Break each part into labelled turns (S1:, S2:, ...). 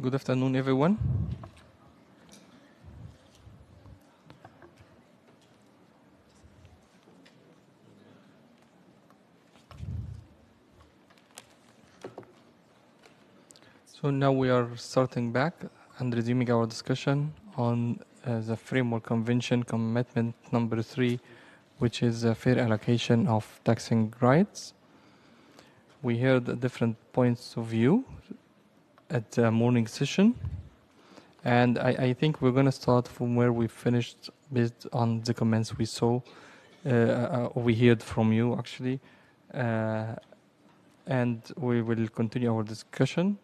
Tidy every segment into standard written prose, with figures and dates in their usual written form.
S1: Good afternoon, everyone. So now we are starting back and resuming our discussion on the Framework Convention Commitment number 3, which is a fair allocation of taxing rights. We heard different points of view at the morning session, and I think we're going to start from where we finished based on the comments we saw, we heard from you actually, and we will continue our discussion.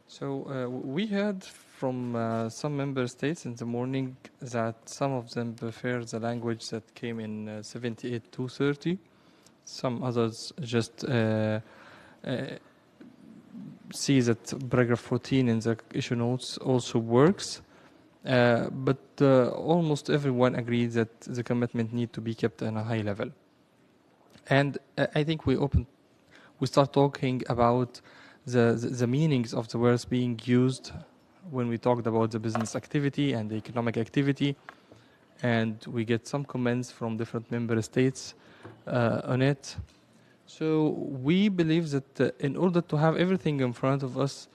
S1: So we heard from some member states in the morning that some of them prefer the language that came in 78-230. Some others just see that paragraph 14 in the issue notes also works. But almost everyone agrees that the commitment need to be kept on a high level. And I think we start talking about the meanings of the words being used when we talked about the business activity and the economic activity, and we get some comments from different member states on it. So we believe that in order to have everything in front of us,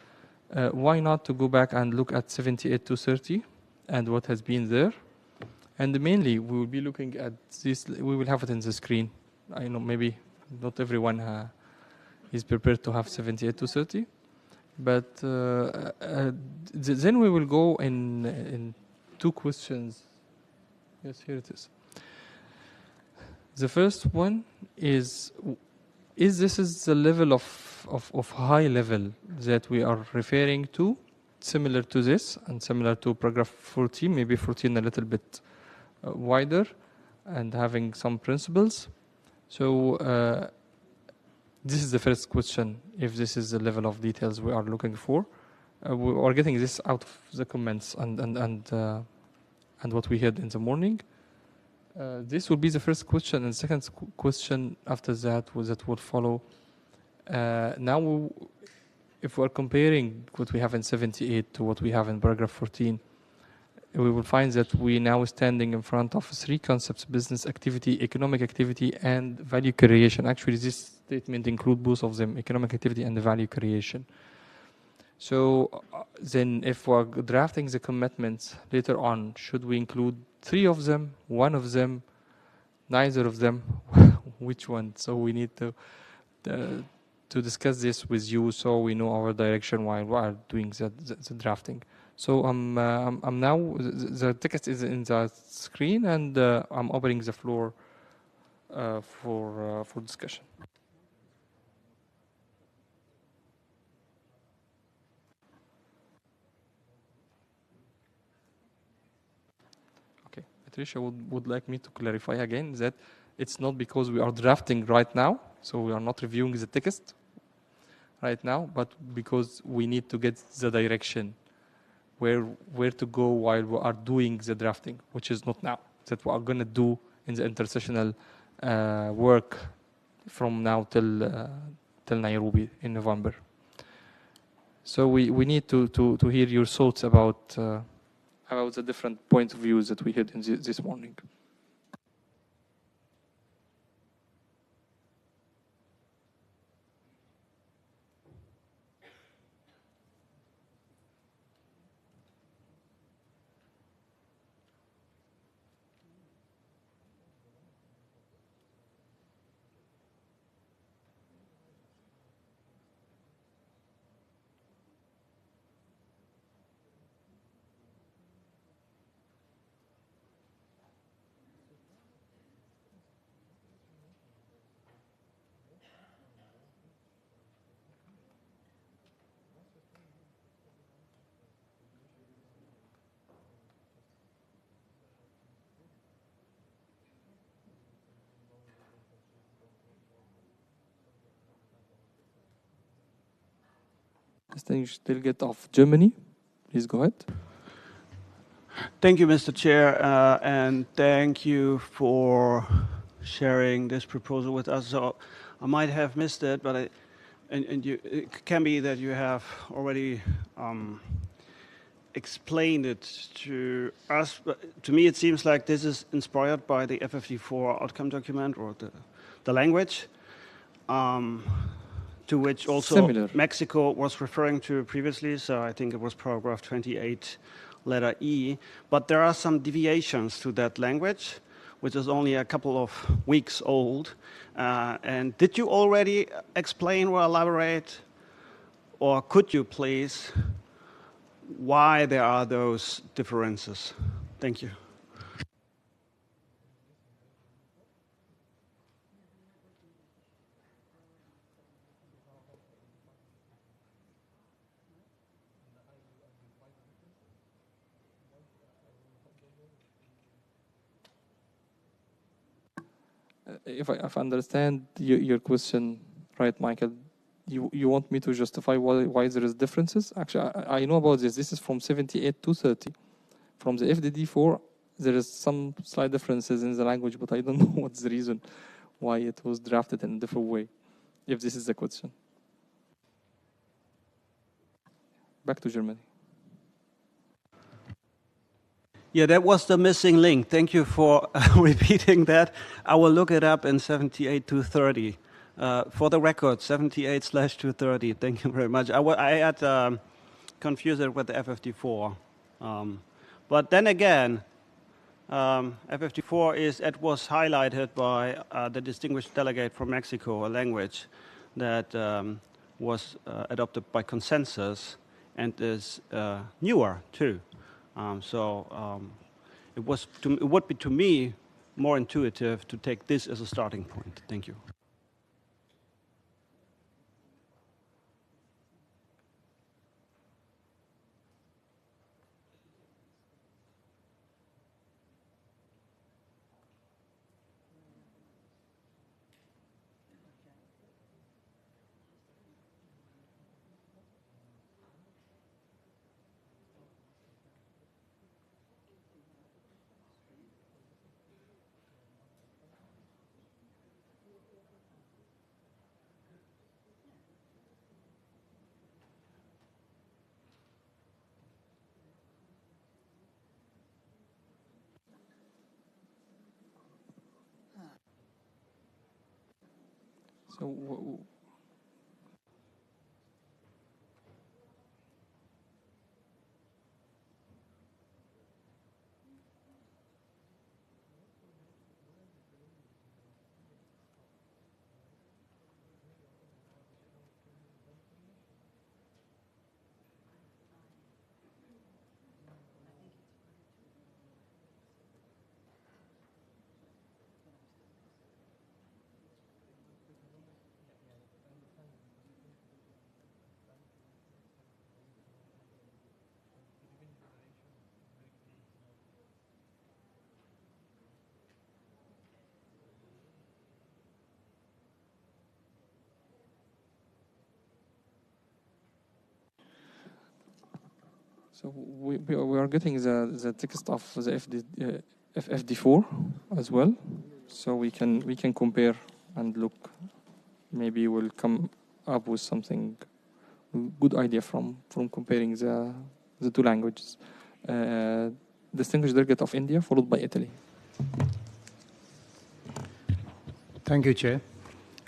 S1: why not to go back and look at 78-30 and what has been there. And mainly we will be looking at this, we will have it in the screen. I know maybe not everyone is prepared to have 78-30, but then we will go in two questions. Yes, here it is. The first one is this is the level of high level that we are referring to, similar to this and similar to paragraph 14, maybe 14 a little bit wider and having some principles. So this is the first question, if this is the level of details we are looking for. We are getting this out of the comments and what we heard in the morning. This will be the first question, and second question after that will follow. Now, if we're comparing what we have in 78 to what we have in paragraph 14, we will find that we now standing in front of three concepts: business activity, economic activity, and value creation. Actually, this statement includes both of them, economic activity and the value creation. So then if we're drafting the commitments later on, should we include three of them, one of them, neither of them? Which one? So we need to discuss this with you so we know our direction while we are doing the drafting. So I'm now, the text is in the screen, and I'm opening the floor for discussion. Okay, Patricia would like me to clarify again that it's not because we are drafting right now, so we are not reviewing the text right now, but because we need to get the direction where to go while we are doing the drafting, which is not now, that we are going to do in the intersessional work from now till Nairobi in November. So we need to hear your thoughts about the different points of views that we had in this morning. Distinguished delegate of Germany, please go ahead.
S2: Thank you, Mr. Chair, and thank you for sharing this proposal with us. So I might have missed it, but it can be that you have already explained it to us. But to me, it seems like this is inspired by the FFD4 outcome document or the language, to which also
S1: Similar.
S2: Mexico was referring to previously. So I think it was paragraph 28. Letter E, but there are some deviations to that language, which is only a couple of weeks old. And did you already explain or elaborate, or could you please, why there are those differences? Thank you.
S1: If I understand your question right, Michael, you want me to justify why there is differences? Actually, I know about this. This is from 78 to 30. From the FDD4, there is some slight differences in the language, but I don't know what's the reason why it was drafted in a different way, if this is the question. Back to Germany.
S2: Yeah, that was the missing link. Thank you for repeating that. I will look it up in 78 to 30. For the record, 78/230. Thank you very much. I had confused it with the FFD4. But then again, FFD4 was highlighted by the distinguished delegate from Mexico, a language that was adopted by consensus and is newer too. It would be to me more intuitive to take this as a starting point. Thank you.
S1: So we are getting the text of the FFD4 as well, so we can compare and look. Maybe we'll come up with something good idea from comparing the two languages. Distinguished delegate of India, followed by Italy.
S3: Thank you, Chair.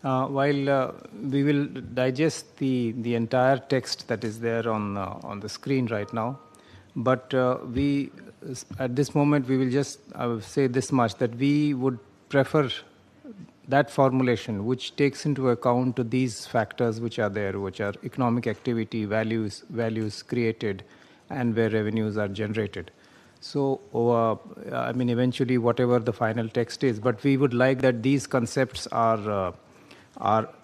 S3: While we will digest the entire text that is there on the screen right now, but we at this moment we will just say this much, that we would prefer that formulation which takes into account these factors which are there, which are economic activity, values created, and where revenues are generated. So, eventually whatever the final text is, but we would like that these concepts are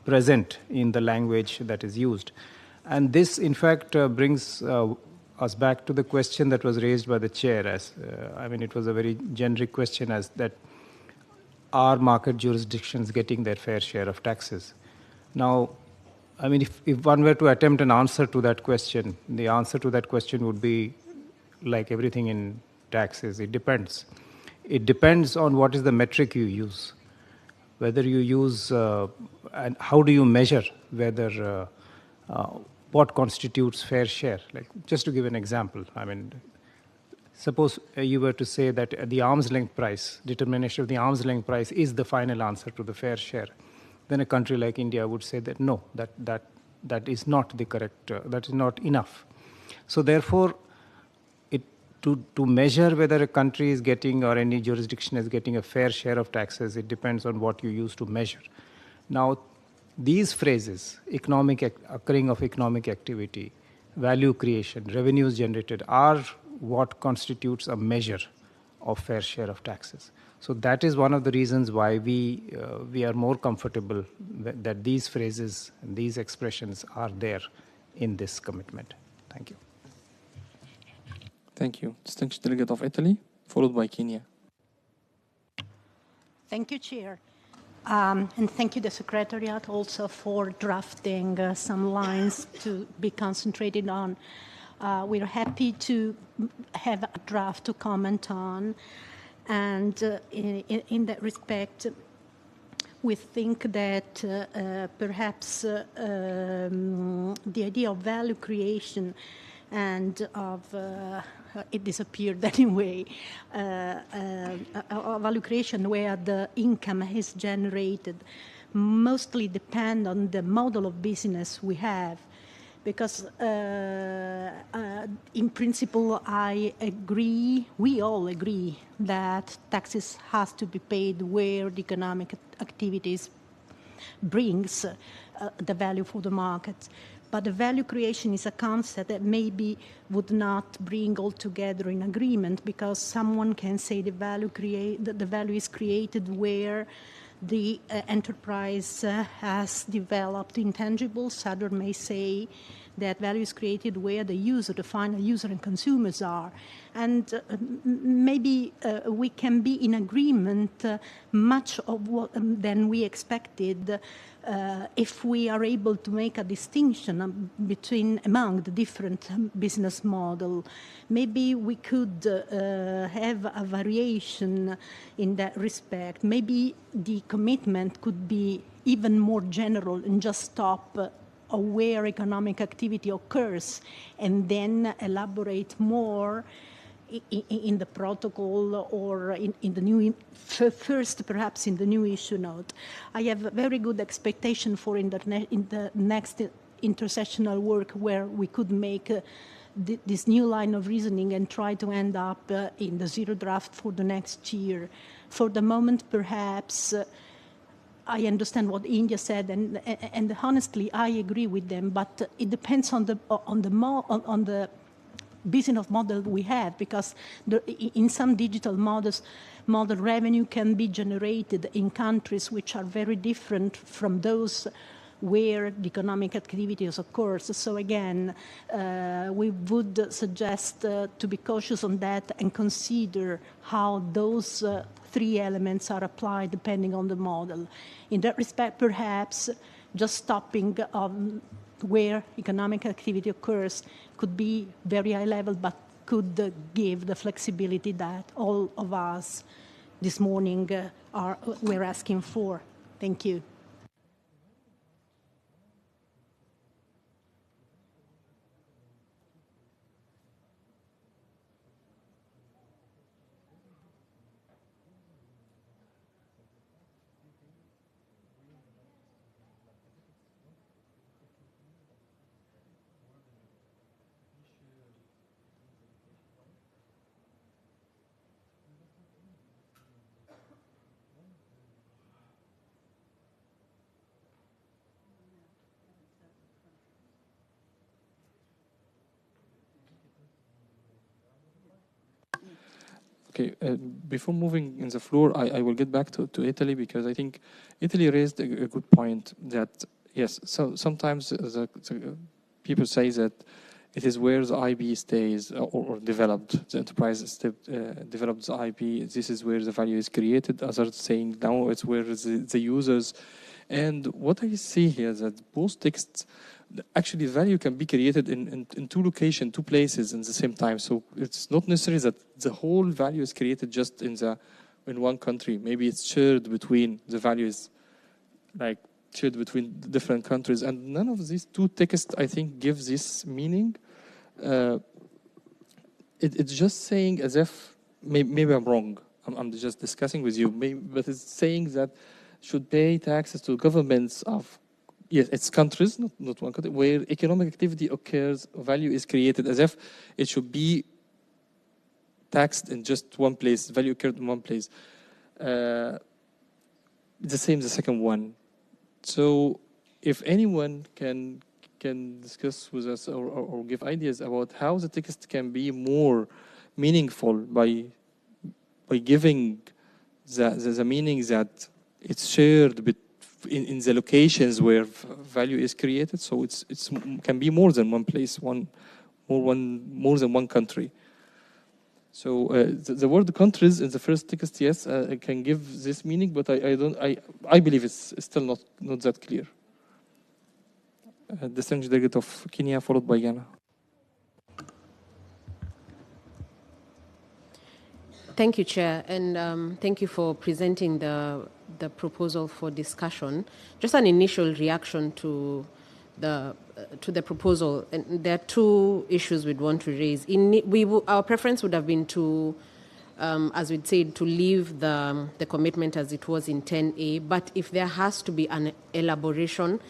S3: present in the language that is used. And this, in fact, brings us back to the question that was raised by the chair. It was a very generic question, as that are market jurisdictions getting their fair share of taxes? Now, I mean, if one were to attempt an answer to that question, the answer to that question would be like everything in taxes. It depends. It depends on what is the metric you use. Whether you use, and how do you measure whether, what constitutes fair share. Like, just to give an example, I mean, suppose you were to say that the arm's length price, determination of the arm's length price is the final answer to the fair share, then a country like India would say that no, that is not the correct, that is not enough. So therefore, to measure whether a country is getting or any jurisdiction is getting a fair share of taxes, it depends on what you use to measure. Now, these phrases, occurring of economic activity, value creation, revenues generated, are what constitutes a measure of fair share of taxes. So that is one of the reasons why we are more comfortable that these phrases and these expressions are there in this commitment. Thank you.
S1: Thank you. Distinguished Delegate of Italy, followed by Kenya.
S4: Thank you, Chair. And thank you, the Secretariat, also for drafting some lines to be concentrated on. We're happy to have a draft to comment on. And in that respect, we think that perhaps the idea of value creation and of, it disappeared anyway, value creation where the income is generated mostly depend on the model of business we have. Because in principle, I agree, we all agree that taxes has to be paid where the economic activities brings the value for the market. But the value creation is a concept that maybe would not bring all together in agreement, because someone can say the value is created where the enterprise has developed intangibles. Others may say that value is created where the user, the final user and consumers are. And maybe we can be in agreement much of what than we expected if we are able to make a distinction among the different business model. Maybe we could have a variation in that respect. Maybe the commitment could be even more general and just stop where economic activity occurs, and then elaborate more in the protocol or in the new, first perhaps in the new issue note. I have a very good expectation for in the next intersessional work where we could make this new line of reasoning and try to end up in the zero draft for the next year. For the moment, perhaps, I understand what India said, and honestly, I agree with them. But it depends on the business model we have, because in some digital models, model revenue can be generated in countries which are very different from those where the economic activities occurs. So again, we would suggest to be cautious on that and consider how those three elements are applied depending on the model. In that respect, perhaps just stopping where economic activity occurs could be very high level, but could give the flexibility that all of us this morning we're asking for. Thank you.
S1: Okay, before moving in the floor, I will get back to Italy, because I think Italy raised a good point that, yes, so sometimes the people say that it is where the IP stays or developed, the enterprise develops the IP, this is where the value is created. Others saying, no, it's where the users And what I see here is that both texts, actually value can be created in two locations, two places in the same time. So it's not necessary that the whole value is created just in one country. Maybe it's shared between the values, like shared between different countries. And none of these two texts, I think, gives this meaning. It's just saying as if, maybe I'm wrong. I'm just discussing with you, but it's saying that should pay taxes to governments of, yes, it's countries, not one country, where economic activity occurs, value is created, as if it should be taxed in just one place, value occurred in one place. The same, the second one. So if anyone can discuss with us or give ideas about how the text can be more meaningful by giving the meaning that it's shared in the locations where value is created, so it's can be more than one place, more than one country. So the word countries in the first text, yes, can give this meaning, but I believe it's still not that clear. Distinguished delegate of Kenya, followed by Ghana.
S5: Thank you, Chair, and thank you for presenting the proposal for discussion. Just an initial reaction to the proposal, and there are two issues we'd want to raise. Our preference would have been to, as we'd said, to leave the commitment as it was in 10A, but if there has to be an elaboration,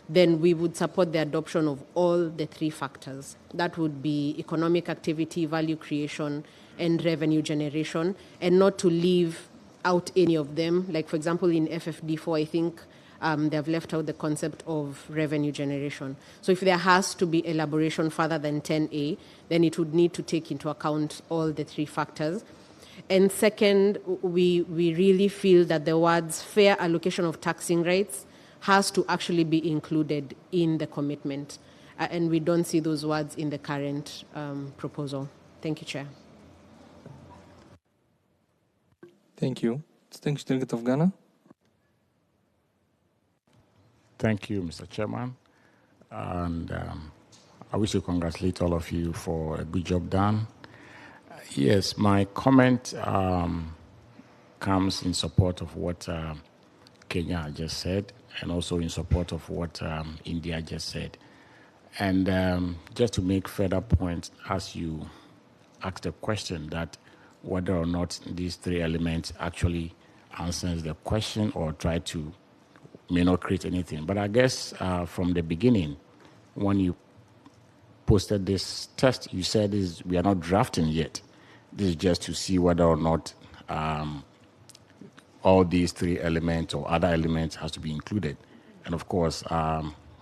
S5: then we would support the adoption of all the three factors. That would be economic activity, value creation, and revenue generation, and not to leave out any of them. Like, for example, in FFD4, I think they've left out the concept of revenue generation. So if there has to be elaboration further than 10A, then it would need to take into account all the three factors. And second, we really feel that the words fair allocation of taxing rights has to actually be included in the commitment. And we don't see those words in the current proposal. Thank you, Chair.
S1: Thank you. Distinguished delegate of Ghana.
S6: Thank you, Mr. Chairman. And I wish to congratulate all of you for a good job done. Yes, my comment comes in support of what Kenya just said, and also in support of what India just said. And just to make further points, as you asked the question that whether or not these three elements actually answers the question or may not create anything. But I guess from the beginning, when you posted this test, you said we are not drafting yet. This is just to see whether or not all these three elements or other elements has to be included. And of course,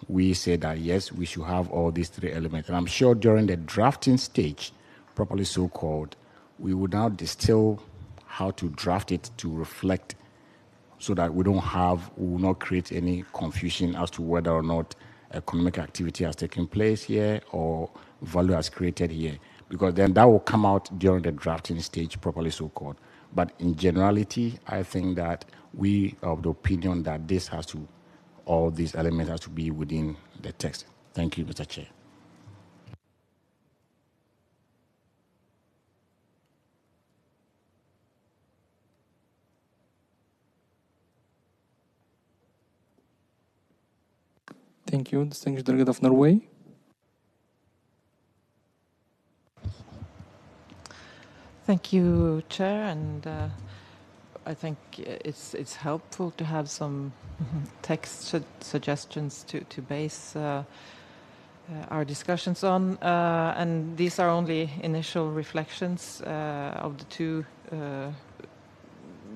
S6: we say that yes, we should have all these three elements. And I'm sure during the drafting stage, properly so-called, we would now distill how to draft it to reflect so that we will not create any confusion as to whether or not economic activity has taken place here or value has created here. Because then that will come out during the drafting stage, properly so-called. But in generality, I think that we are of the opinion that all these elements has to be within the text. Thank you, Mr. Chair.
S1: Thank you. Distinguished delegate of Norway.
S7: Thank you, Chair, and I think it's helpful to have some text suggestions to base our discussions on, and these are only initial reflections of the two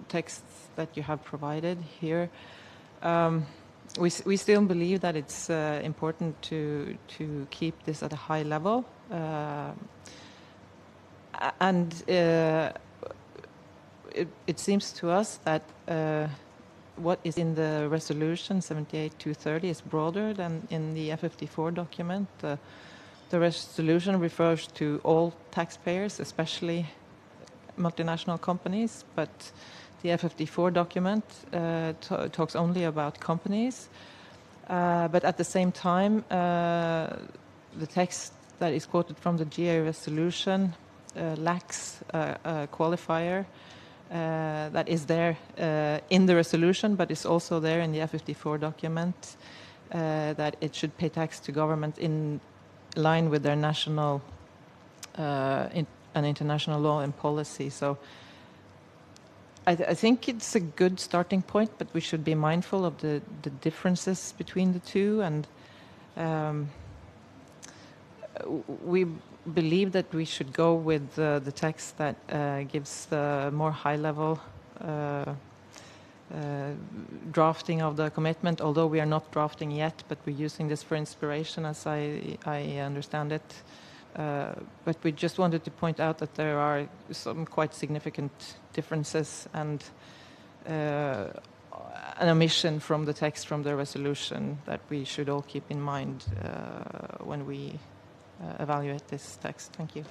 S7: texts that you have provided here. We still believe that it's important to keep this at a high level, and it seems to us that what is in the resolution 78-230 is broader than in the FFD4 document. The resolution refers to all taxpayers, especially multinational companies, but The F54 document talks only about companies, but at the same time, the text that is quoted from the GA resolution lacks a qualifier that is there in the resolution, but is also there in the F54 document, that it should pay tax to government in line with their national and international law and policy. So I think it's a good starting point, but we should be mindful of the differences between the two, and we believe that we should go with the text that gives the more high-level drafting of the commitment, although we are not drafting yet, but we're using this for inspiration, as I understand it. But we just wanted to point out that there are some quite significant differences and an omission from the text from the resolution that we should all keep in mind when we evaluate this text. Thank you.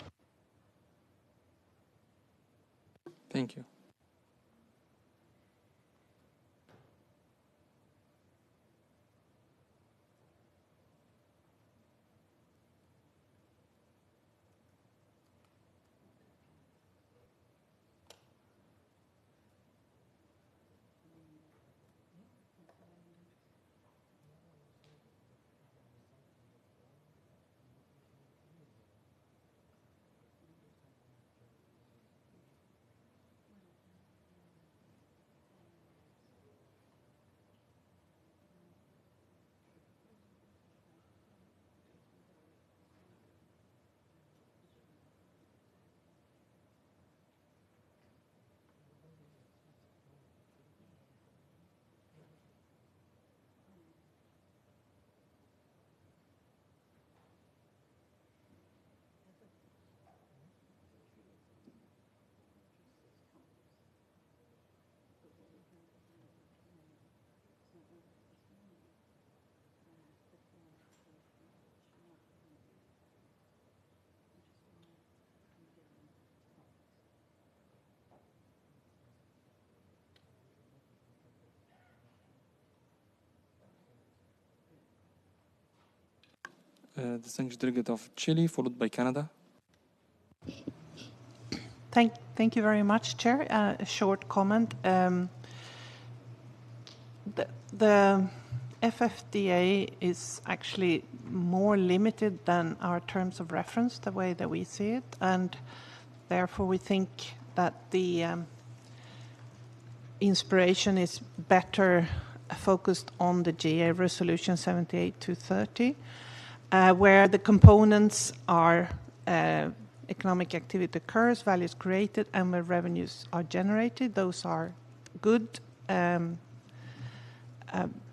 S1: Thank you. Distinguished delegate of Chile, followed by Canada.
S8: Thank you very much, Chair. A short comment. The FFDA is actually more limited than our terms of reference, the way that we see it, and therefore we think that the inspiration is better focused on the GA Resolution 78-30, where the components are economic activity occurs, values created, and where revenues are generated. Those are good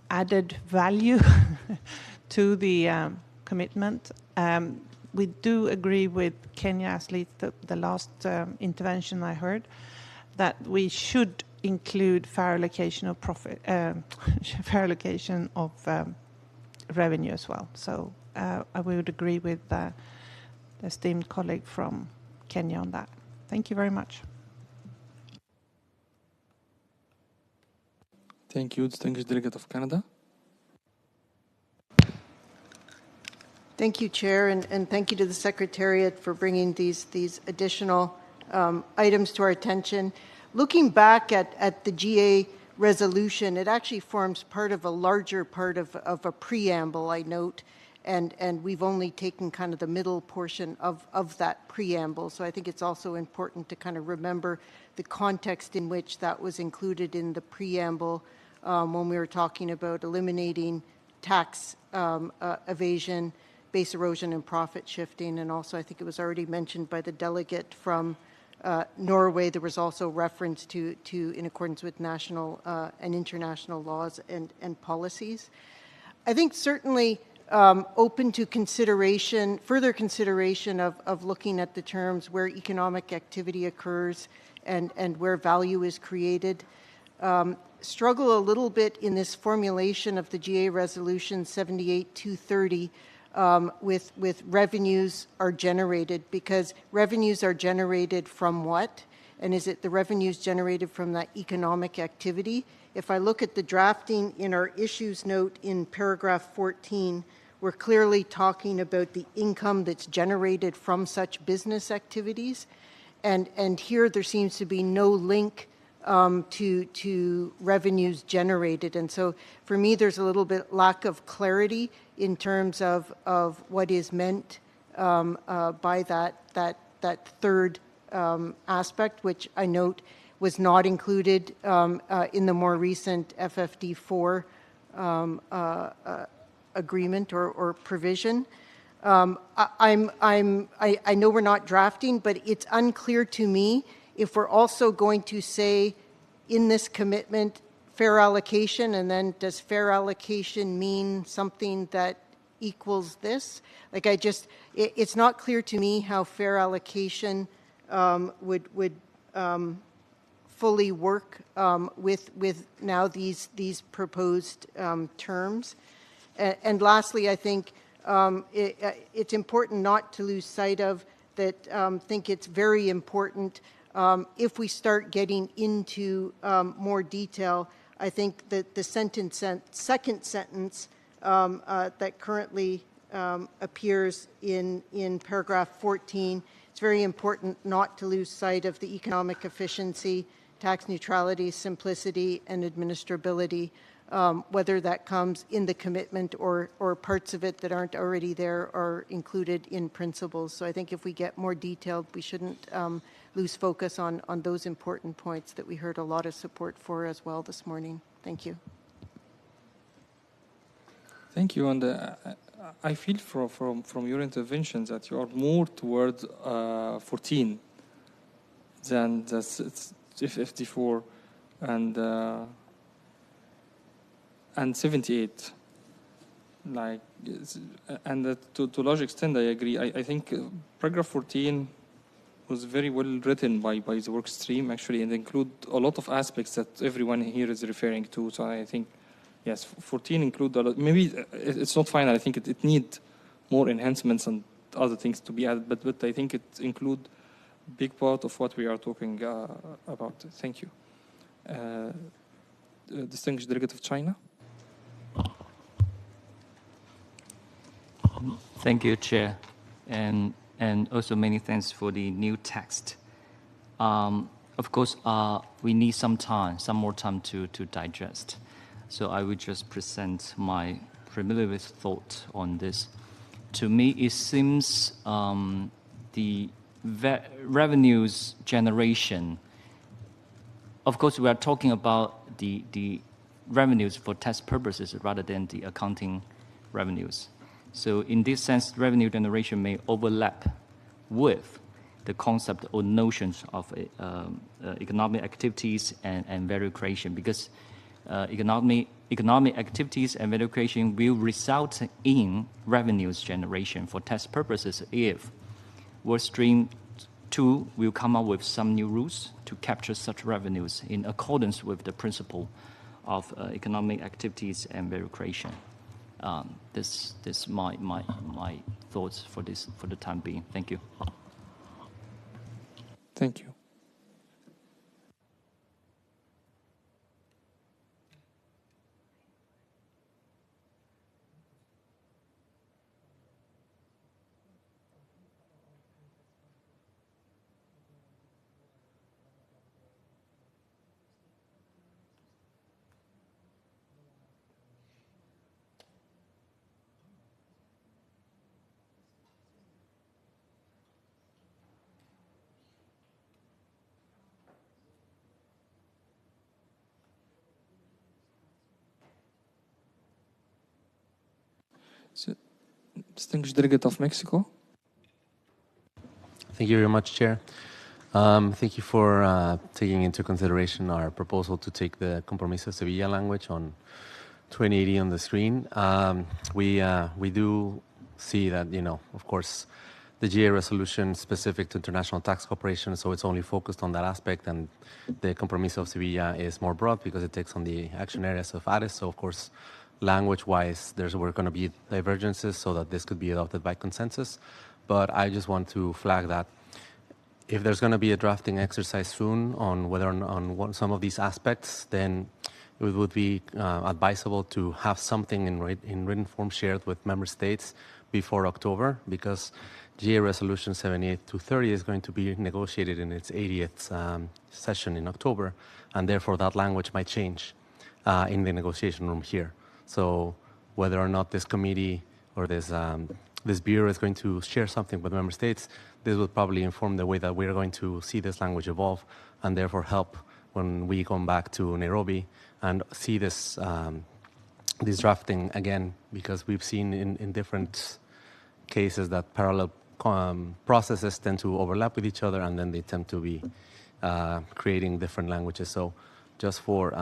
S8: added value to the commitment. We do agree with Kenya, at least the last intervention I heard, that we should include fair allocation of profit, fair allocation of revenue as well. So I would agree with the esteemed colleague from Kenya on that. Thank you very much.
S1: Thank you, distinguished delegate of Canada.
S9: Thank you, Chair, and thank you to the Secretariat for bringing these additional items to our attention. Looking back at the GA resolution, it actually forms part of a larger part of a preamble, I note, and we've only taken kind of the middle portion of that preamble. So I think it's also important to kind of remember the context in which that was included in the preamble when we were talking about eliminating tax evasion, base erosion, and profit shifting. And also I think it was already mentioned by the delegate from Norway. There was also reference to in accordance with national and international laws and policies. I think certainly open to consideration, further consideration of looking at the terms where economic activity occurs and where value is created. Struggle a little bit in this formulation of the GA Resolution 78-230 with revenues are generated, because revenues are generated from what? And is it the revenues generated from that economic activity? If I look at the drafting in our issues note in paragraph 14, we're clearly talking about the income that's generated from such business activities. And here there seems to be no link to revenues generated. And so for me, there's a little bit lack of clarity in terms of what is meant by that third aspect, which I note was not included in the more recent FFD4 agreement or provision. I know we're not drafting, but it's unclear to me if we're also going to say in this commitment fair allocation, and then does fair allocation mean something that equals this? Like it's not clear to me how fair allocation would fully work with now these proposed terms. And lastly, I think it's important not to lose sight of that. Think it's very important if we start getting into more detail. I think that the second sentence that currently appears in paragraph 14, it's very important not to lose sight of the economic efficiency, tax neutrality, simplicity, and administrability, whether that comes in the commitment or parts of it that aren't already there are included in principles. So I think if we get more detailed, we shouldn't lose focus on those important points that we heard a lot of support for as well this morning. Thank you.
S1: Thank you. And I feel from your interventions that you are more toward 14 than the 54 and 78. Like, and to a large extent, I agree. I think paragraph 14 was very well written by the work stream, actually, and include a lot of aspects that everyone here is referring to. So I think, yes, 14 include a lot. Maybe it's not final. I think it need more enhancements and other things to be added, but I think it include big part of what we are talking about. Thank you. Distinguished Delegate of China.
S10: Thank you, Chair, and also many thanks for the new text. Of course, we need some more time to digest. So I will just present my preliminary thought on this. To me, it seems the revenues generation. Of course, we are talking about the revenues for tax purposes rather than the accounting revenues. So in this sense, revenue generation may overlap with the concept or notions of economic activities and value creation, because economic activities and value creation will result in revenues generation for tax purposes if work stream 2 will come up with some new rules to capture such revenues in accordance with the principle of economic activities and value creation. This my thoughts for the time being. Thank you.
S1: Thank you. So, distinguished Delegate of Mexico.
S11: Thank you very much, Chair. Thank you for taking into consideration our proposal to take the Compromiso Sevilla language on 2080 on the screen. We do see that, of course, the GA resolution specific to international tax cooperation, so it's only focused on that aspect, and the Compromiso of Sevilla is more broad because it takes on the action areas of ARES. So, of course, language-wise, we're going to be divergences so that this could be adopted by consensus. But I just want to flag that if there's going to be a drafting exercise soon on whether on some of these aspects, then it would be advisable to have something in written form shared with member states before October, because GA Resolution 78-230 is going to be negotiated in its 80th session in October, and therefore that language might change in the negotiation room here. So whether or not this committee or this bureau is going to share something with member states, this will probably inform the way that we're going to see this language evolve, and therefore help when we come back to Nairobi and see this drafting again, because we've seen in different cases that parallel processes tend to overlap with each other, and then they tend to be creating different languages. So just for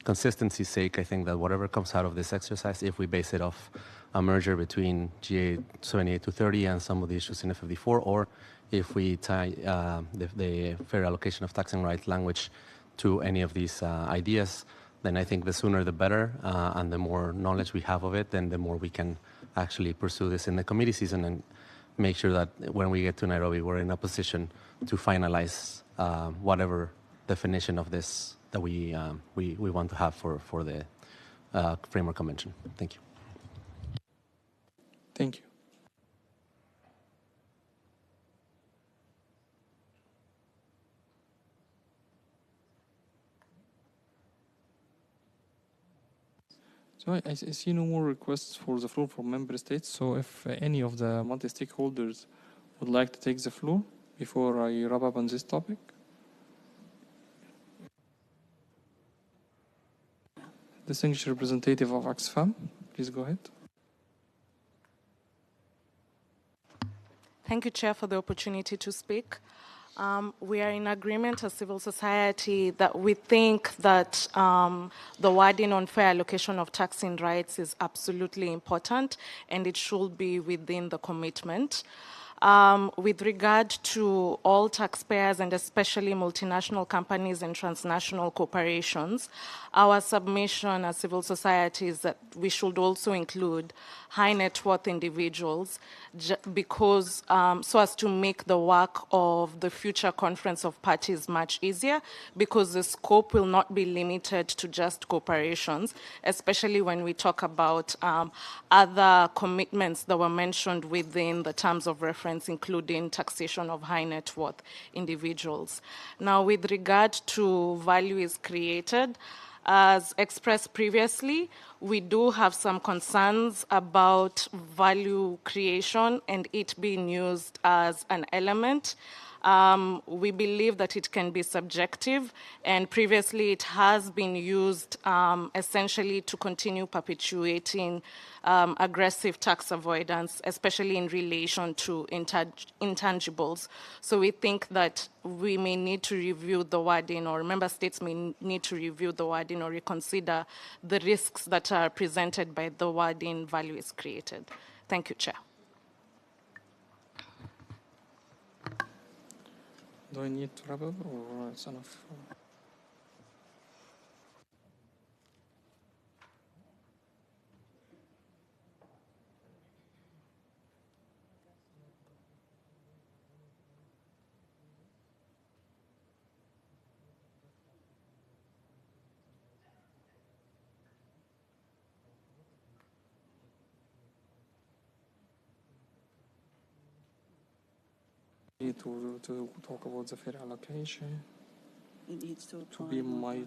S11: consistency's sake, I think that whatever comes out of this exercise, if we base it off a merger between GA 78-230 and some of the issues in F54, or if we tie the fair allocation of taxing rights language to any of these ideas, then I think the sooner the better, and the more knowledge we have of it, then the more we can actually pursue this in the committee season and make sure that when we get to Nairobi, we're in a position to finalize whatever definition of this that we want to have for the Framework Convention. Thank you.
S1: Thank you. So I see no more requests for the floor from member states. So if any of the multi-stakeholders would like to take the floor before I wrap up on this topic. Distinguished representative of Oxfam, please go ahead.
S12: Thank you, Chair, for the opportunity to speak. We are in agreement as civil society that we think that the wording on fair allocation of taxing rights is absolutely important, and it should be within the commitment. With regard to all taxpayers and especially multinational companies and transnational corporations, our submission as civil society is that we should also include high net worth individuals because so as to make the work of the future conference of parties much easier, because the scope will not be limited to just corporations, especially when we talk about other commitments that were mentioned within the terms of reference, including taxation of high net worth individuals. Now, with regard to value is created, as expressed previously, we do have some concerns about value creation and it being used as an element. We believe that it can be subjective, and previously it has been used essentially to continue perpetuating aggressive tax avoidance, especially in relation to intangibles. So we think that we may need to review the wording, or member states may need to review the wording or reconsider the risks that are presented by the wording value is created. Thank you, Chair.
S1: Do I need to wrap up, or it's enough? To talk about the fair allocation.
S13: It needs to
S1: be my.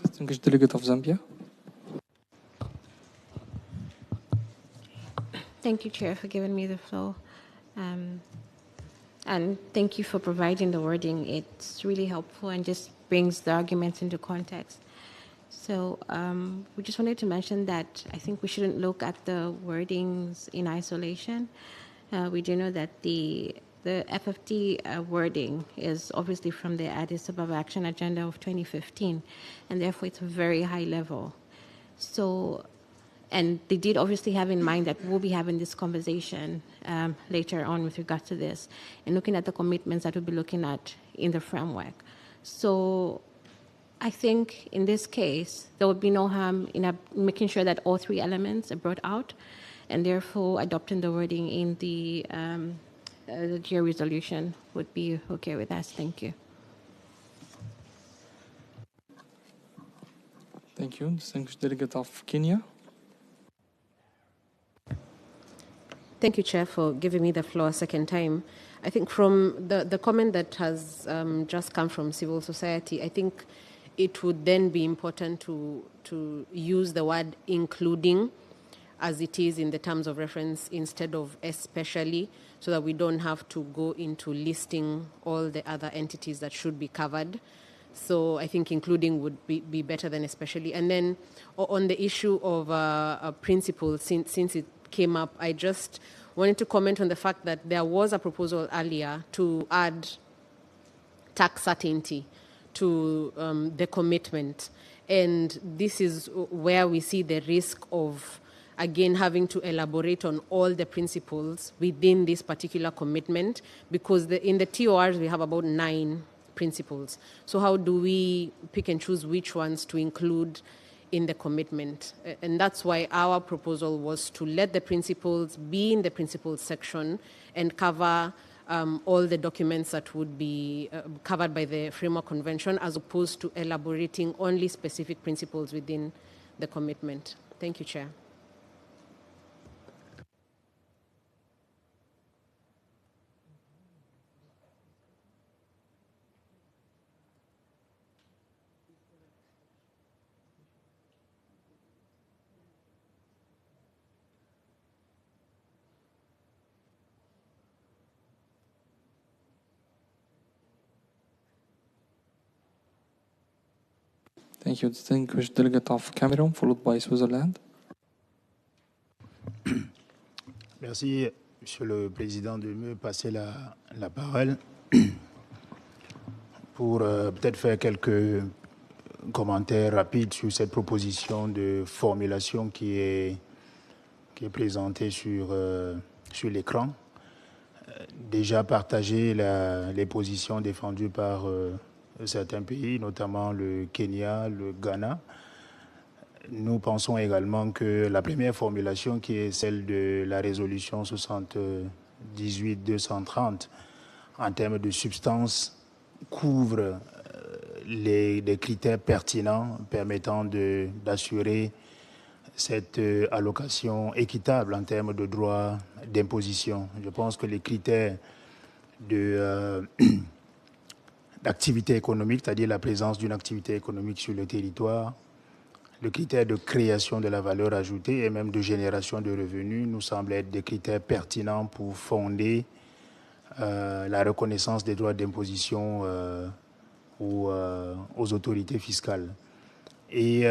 S1: Distinguished delegate of Zambia.
S5: Thank you, Chair, for giving me the floor. And thank you for providing the wording. It's really helpful and just brings the arguments into context. So we just wanted to mention that I think we shouldn't look at the wordings in isolation. We do know that the FFT wording is obviously from the Addis Ababa Action Agenda of 2015, and therefore it's very high level. So And they did obviously have in mind that we'll be having this conversation later on with regard to this and looking at the commitments that we'll be looking at in the framework. So I think in this case, there would be no harm in making sure that all three elements are brought out and therefore adopting the wording in the GA resolution would be okay with us. Thank you.
S1: Thank you. Distinguished Delegate of Kenya.
S5: Thank you, Chair, for giving me the floor a second time. I think from the comment that has just come from civil society, I think it would then be important to use the word including as it is in the terms of reference instead of especially, so that we don't have to go into listing all the other entities that should be covered. So I think including would be better than especially. And then on the issue of a principle, since it came up, I just wanted to comment on the fact that there was a proposal earlier to add tax certainty to the commitment. And this is where we see the risk of, again, having to elaborate on all the principles within this particular commitment, because in the TORs we have about 9 principles. So how do we pick and choose which ones to include in the commitment? And that's why our proposal was to let the principles be in the principles section and cover all the documents that would be covered by the Framework Convention, as opposed to elaborating only specific principles within the commitment. Thank you, Chair.
S1: Thank you. Distinguished Delegate of Cameroon, followed by Switzerland.
S13: Merci, Monsieur le Président, de me passer la parole pour peut-être faire quelques commentaires rapides sur cette proposition de formulation qui est présentée sur l'écran. Déjà partagé les positions défendues par certains pays, notamment le Kenya, le Ghana. Nous pensons également que la première formulation, qui est celle de la résolution 78-230, en termes de substance, couvre des critères pertinents permettant d'assurer cette allocation équitable en termes de droits d'imposition. Je pense que les critères d'activité économique, c'est-à-dire la présence d'une activité économique sur le territoire, le critère de création de la valeur ajoutée et même de génération de revenus nous semblent être des critères pertinents pour fonder la reconnaissance des droits d'imposition aux autorités fiscales. Et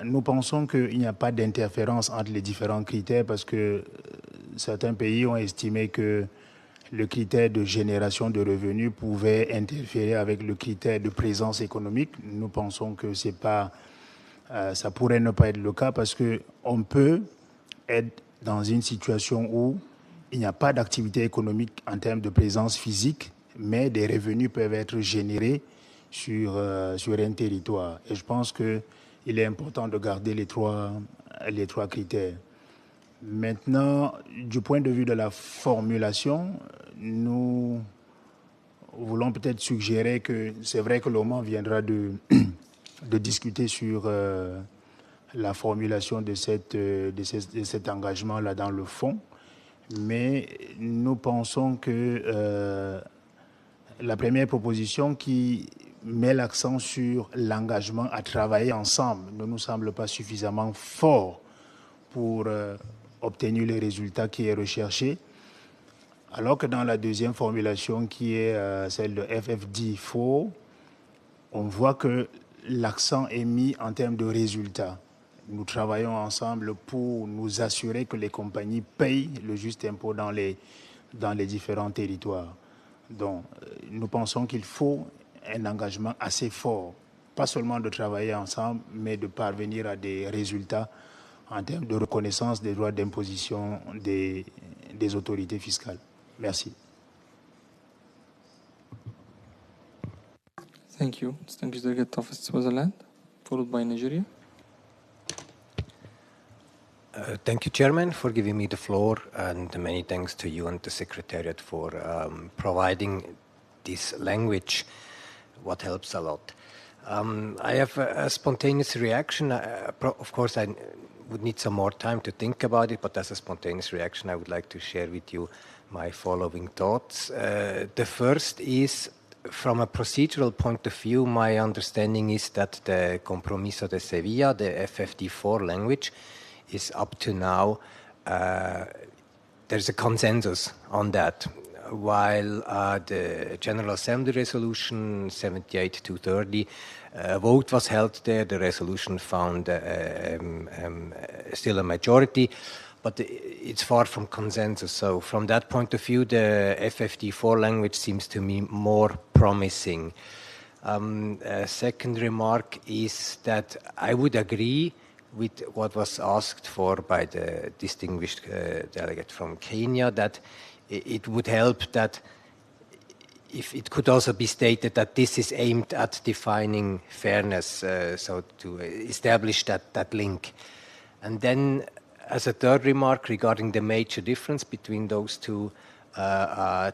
S13: nous pensons qu'il n'y a pas d'interférence entre les différents critères, parce que certains pays ont estimé que le critère de génération de revenus pouvait interférer avec le critère de présence économique. Nous pensons que ça pourrait ne pas être le cas, parce qu'on peut être dans une situation où il n'y a pas d'activité économique en termes de présence physique, mais des revenus peuvent être générés sur un territoire. Et je pense qu'il est important de garder les trois critères. Maintenant, du point de vue de la formulation, nous voulons peut-être suggérer que c'est vrai que le moment viendra de discuter sur la formulation de cet engagement-là dans le fond, mais nous pensons que la première proposition qui met l'accent sur l'engagement à travailler ensemble ne nous semble pas suffisamment fort pour obtenir le résultat qui est recherché, alors que dans la deuxième formulation, qui est celle de FFD4, on voit que l'accent est mis en termes de résultats. Nous travaillons ensemble pour nous assurer que les compagnies payent le juste impôt dans les différents territoires. Donc, nous pensons qu'il faut un engagement assez fort, pas seulement de travailler ensemble, mais de parvenir à des résultats en termes de reconnaissance des droits d'imposition des autorités fiscales. Merci.
S1: Thank you. Distinguished Delegate of Swaziland, followed by Nigeria.
S14: Thank you, Chairman, for giving me the floor, and many thanks to you and the Secretariat for providing this language, what helps a lot. I have a spontaneous reaction. Of course, I would need some more time to think about it, but as a spontaneous reaction, I would like to share with you my following thoughts. The first is, from a procedural point of view, my understanding is that the Compromiso de Sevilla, the FFD4 language, is up to now, there's a consensus on that, while the General Assembly Resolution 78-230, a vote was held there, the resolution found still a majority, but it's far from consensus. So from that point of view, the FFD4 language seems to me more promising. A second remark is that I would agree with what was asked for by the distinguished delegate from Kenya, that it would help that if it could also be stated that this is aimed at defining fairness, so to establish that link. And then as a third remark regarding the major difference between those two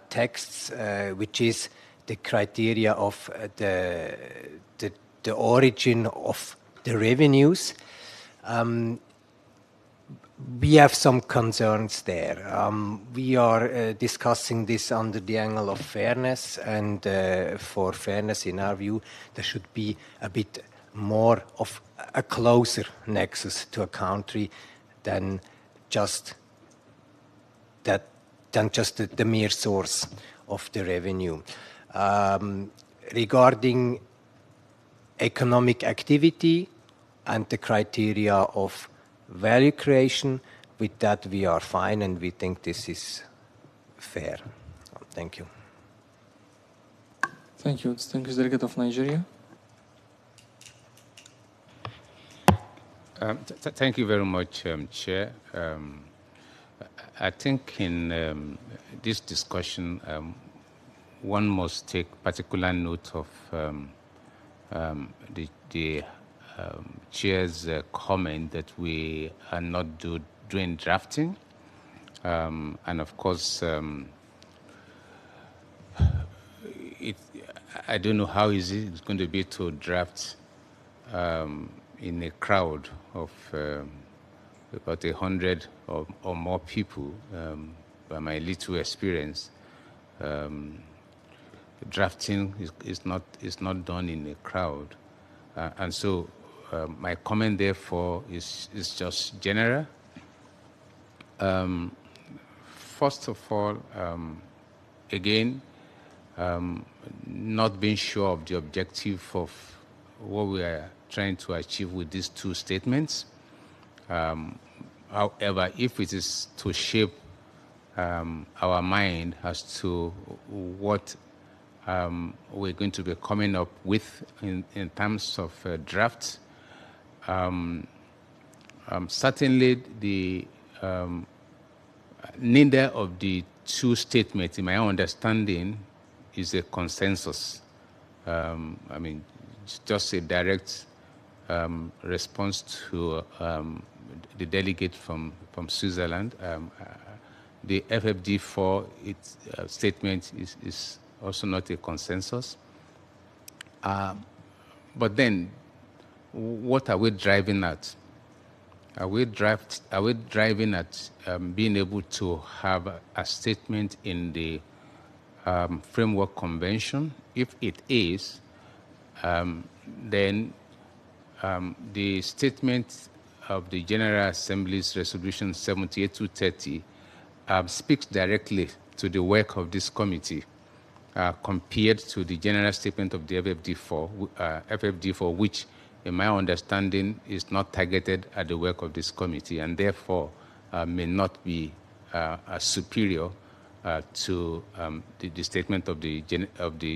S14: texts, which is the criteria of the origin of the revenues, we have some concerns there. We are discussing this under the angle of fairness, and for fairness, in our view, there should be a bit more of a closer nexus to a country than just the mere source of the revenue. Regarding economic activity and the criteria of value creation, with that we are fine, and we think this is fair. Thank you.
S1: Thank you. Distinguished Delegate of Nigeria.
S15: Thank you very much, Chair. I think in this discussion, one must take particular note of the Chair's comment that we are not doing drafting. And of course, I don't know how easy it's going to be to draft in a crowd of about 100 or more people. By my little experience, drafting is not done in a crowd, and so my comment therefore is just general. First of all, again, not being sure of the objective of what we are trying to achieve with these two statements. However, if it is to shape our mind as to what we're going to be coming up with in terms of drafts, certainly the neither of the two statements, in my understanding, is a consensus. I mean, it's just a direct response to the delegate from Switzerland. The FFD4 statement is also not a consensus. But then, what are we driving at? Are we driving at being able to have a statement in the Framework Convention? If it is, then the statement of the General Assembly's Resolution 78-230 speaks directly to the work of this committee, compared to the general statement of the FFD4, which, in my understanding, is not targeted at the work of this committee, and therefore may not be superior to the statement of the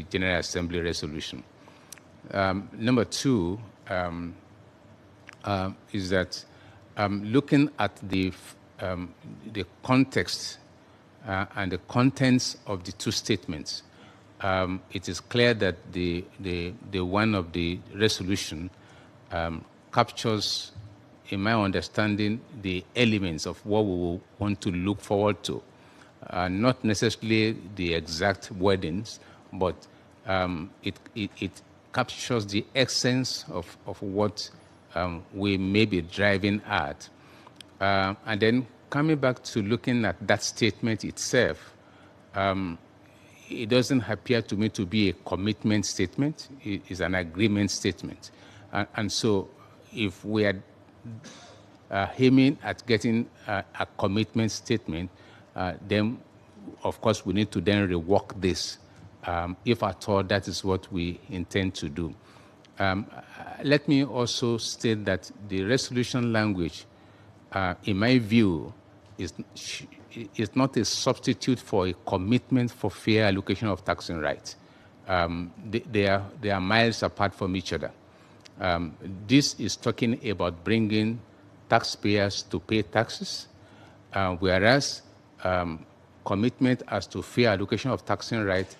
S15: General Assembly resolution. Number two is that looking at the context and the contents of the two statements, it is clear that the one of the resolution captures, in my understanding, the elements of what we will want to look forward to. Not necessarily the exact wordings, but it captures the essence of what we may be driving at. And then coming back to looking at that statement itself, it doesn't appear to me to be a commitment statement. It is an agreement statement. And so if we are aiming at getting a commitment statement, then, of course, we need to then rework this, if at all that is what we intend to do. Let me also state that the resolution language, in my view, is not a substitute for a commitment for fair allocation of taxing rights. They are miles apart from each other. This is talking about bringing taxpayers to pay taxes, whereas commitment as to fair allocation of taxing rights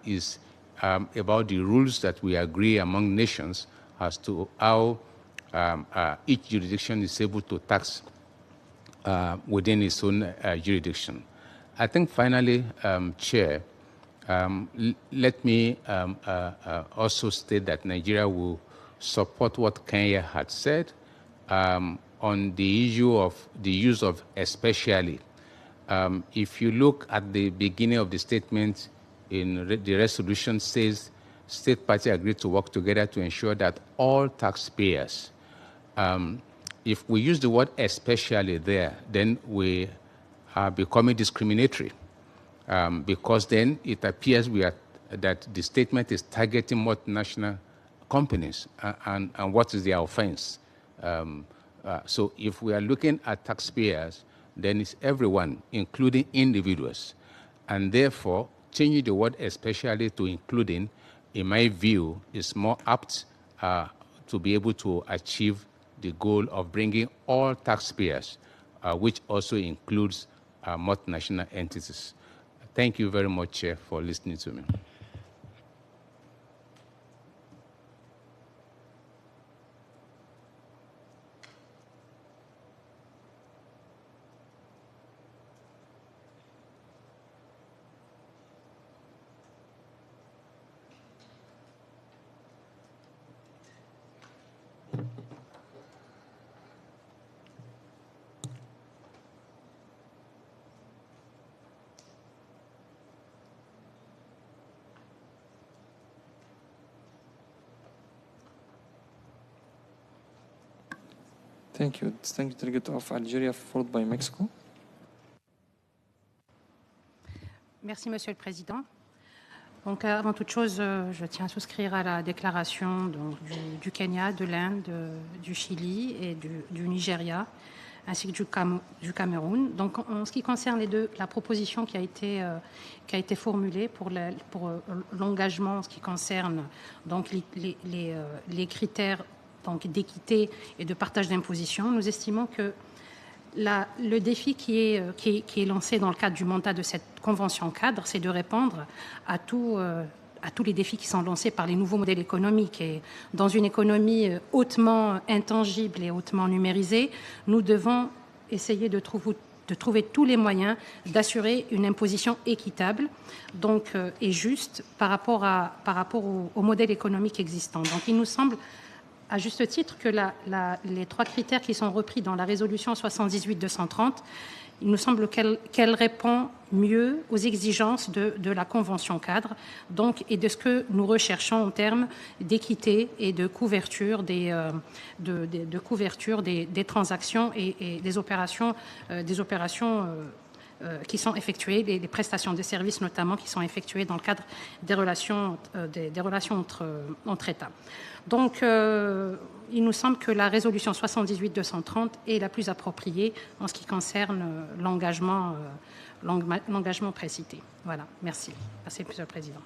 S15: is about the rules that we agree among nations as to how each jurisdiction is able to tax within its own jurisdiction. I think finally, Chair, let me also state that Nigeria will support what Kenya had said on the issue of the use of especially. If you look at the beginning of the statement in the resolution, says state party agreed to work together to ensure that all taxpayers, if we use the word especially there, then we are becoming discriminatory, because then it appears that the statement is targeting multinational companies, and what is their offense. So if we are looking at taxpayers, then it's everyone, including individuals. And therefore, changing the word especially to including, in my view, is more apt to be able to achieve the goal of bringing all taxpayers, which also includes multinational entities. Thank you very much, Chair, for listening to me.
S1: Thank you. Distinguished delegate of Algeria, followed by Mexico.
S4: Merci, Monsieur le Président. Donc, avant toute chose, je tiens à souscrire à la déclaration donc, du Kenya, de l'Inde, du Chili et du Nigeria, ainsi que du Cameroun. Donc, en ce qui concerne la proposition qui a été formulée pour l'engagement, en ce qui concerne donc les critères donc d'équité et de partage d'imposition, nous estimons que le défi qui est lancé dans le cadre du mandat de cette convention cadre, c'est de répondre à tous les défis qui sont lancés par les nouveaux modèles économiques. Et dans une économie hautement intangible et hautement numérisée, nous devons essayer de trouver tous les moyens d'assurer une imposition équitable donc, et juste par rapport au modèle économique existant. Donc il nous semble à juste titre que les trois critères qui sont repris dans la résolution 78-230, il nous semble qu'elle répond mieux aux exigences de la Convention cadre donc, et de ce que nous recherchons en termes d'équité et de couverture des transactions et des opérations qui sont effectuées, les prestations de services notamment qui sont effectuées dans le cadre des relations entre États. Donc, il nous semble que la résolution 78-230 est la plus appropriée en ce qui concerne l'engagement précité. Voilà, merci. Merci, Monsieur le Président.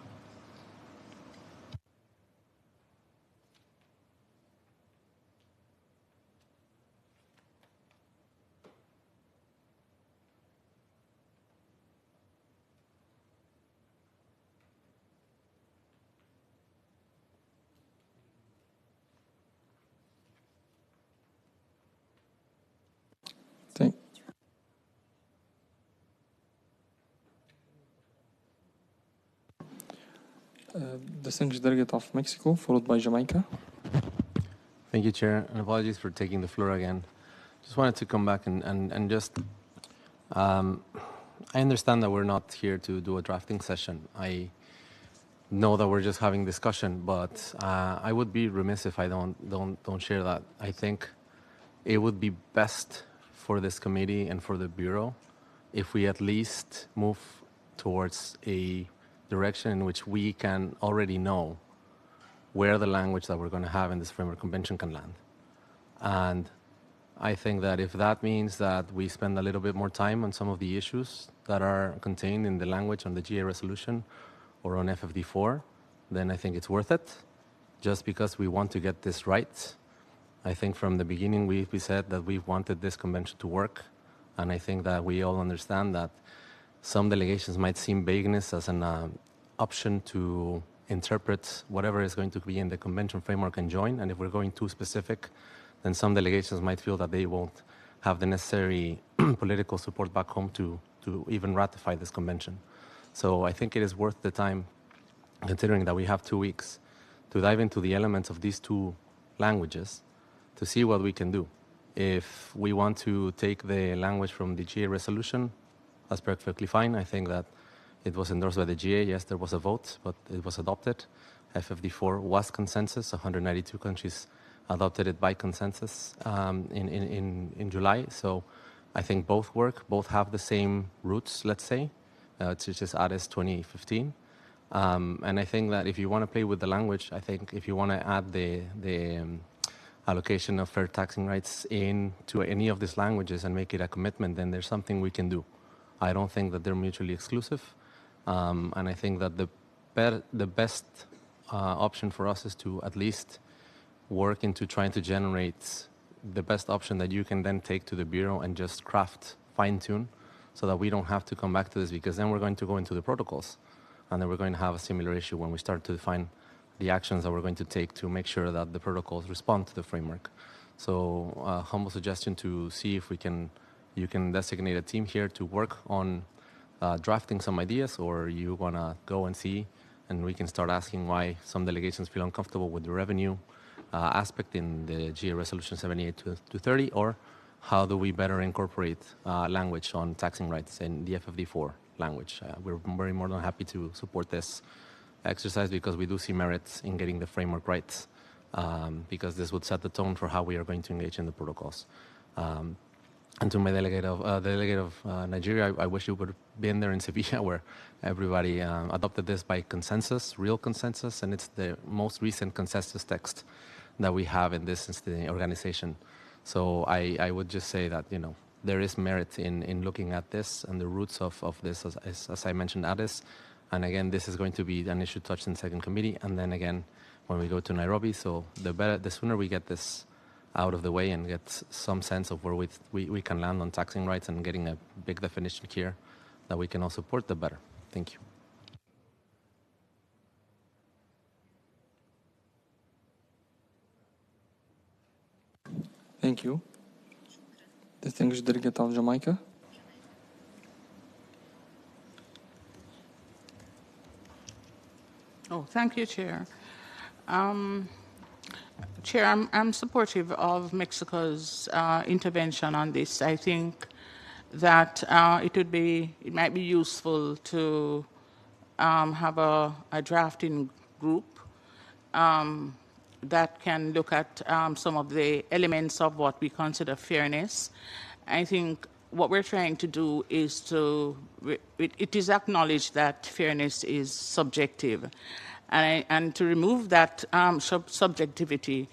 S1: Distinguished delegate of Mexico, followed by Jamaica.
S11: Thank you, Chair, and apologies for taking the floor again. Just wanted to come back and just, I understand that we're not here to do a drafting session. I know that we're just having discussion, but I would be remiss if I don't share that. I think it would be best for this committee and for the Bureau if we at least move towards a direction in which we can already know where the language that we're going to have in this framework convention can land. And I think that if that means that we spend a little bit more time on some of the issues that are contained in the language on the GA resolution or on FFD4, then I think it's worth it, just because we want to get this right. I think from the beginning we said that we wanted this convention to work, and I think that we all understand that some delegations might see vagueness as an option to interpret whatever is going to be in the convention framework and join, and if we're going too specific, then some delegations might feel that they won't have the necessary political support back home to even ratify this convention. So I think it is worth the time, considering that we have 2 weeks, to dive into the elements of these two languages to see what we can do. If we want to take the language from the GA resolution, that's perfectly fine. I think that it was endorsed by the GA. Yes, there was a vote, but it was adopted. FFD4 was consensus. 192 countries adopted it by consensus in July. So I think both work. Both have the same roots, let's say, which is ADES 2015. And I think that if you want to play with the language, I think if you want to add the allocation of fair taxing rights into any of these languages and make it a commitment, then there's something we can do. I don't think that they're mutually exclusive. And I think that the best option for us is to at least work into trying to generate the best option that you can then take to the Bureau and just craft, fine-tune, so that we don't have to come back to this, because then we're going to go into the protocols, and then we're going to have a similar issue when we start to define the actions that we're going to take to make sure that the protocols respond to the framework. So humble suggestion to see if you can designate a team here to work on drafting some ideas, or you want to go and see, and we can start asking why some delegations feel uncomfortable with the revenue aspect in the GA Resolution 78-30, or how do we better incorporate language on taxing rights in the FFD4 language. We're very more than happy to support this exercise, because we do see merits in getting the framework right, because this would set the tone for how we are going to engage in the protocols. And to my delegate of Nigeria, I wish you would have been there in Sevilla, where everybody adopted this by consensus, real consensus, and it's the most recent consensus text that we have in this organization. So I would just say that, you know, there is merit in looking at this and the roots of this, as I mentioned, ADES. And again, this is going to be an issue touched in second committee, and then again when we go to Nairobi. So the sooner we get this out of the way and get some sense of where we can land on taxing rights and getting a big definition here that we can all support, the better. Thank you.
S1: Thank you. Distinguished delegate of Jamaica.
S16: Oh, thank you, Chair. Chair, I'm supportive of Mexico's intervention on this. I think that it might be useful to have a drafting group that can look at some of the elements of what we consider fairness. I think what we're trying to do is it is acknowledged that fairness is subjective. And to remove that subjectivity,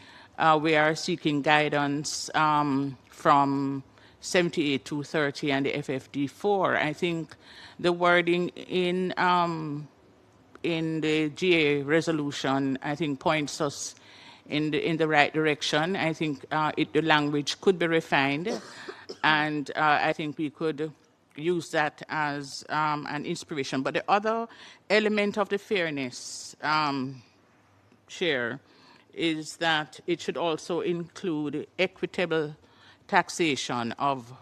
S16: we are seeking guidance from 78-30 and the FFD4. I think the wording in the GA resolution, I think, points us in the right direction. I think the language could be refined, and I think we could use that as an inspiration. But the other element of the fairness, Chair, is that it should also include equitable taxation of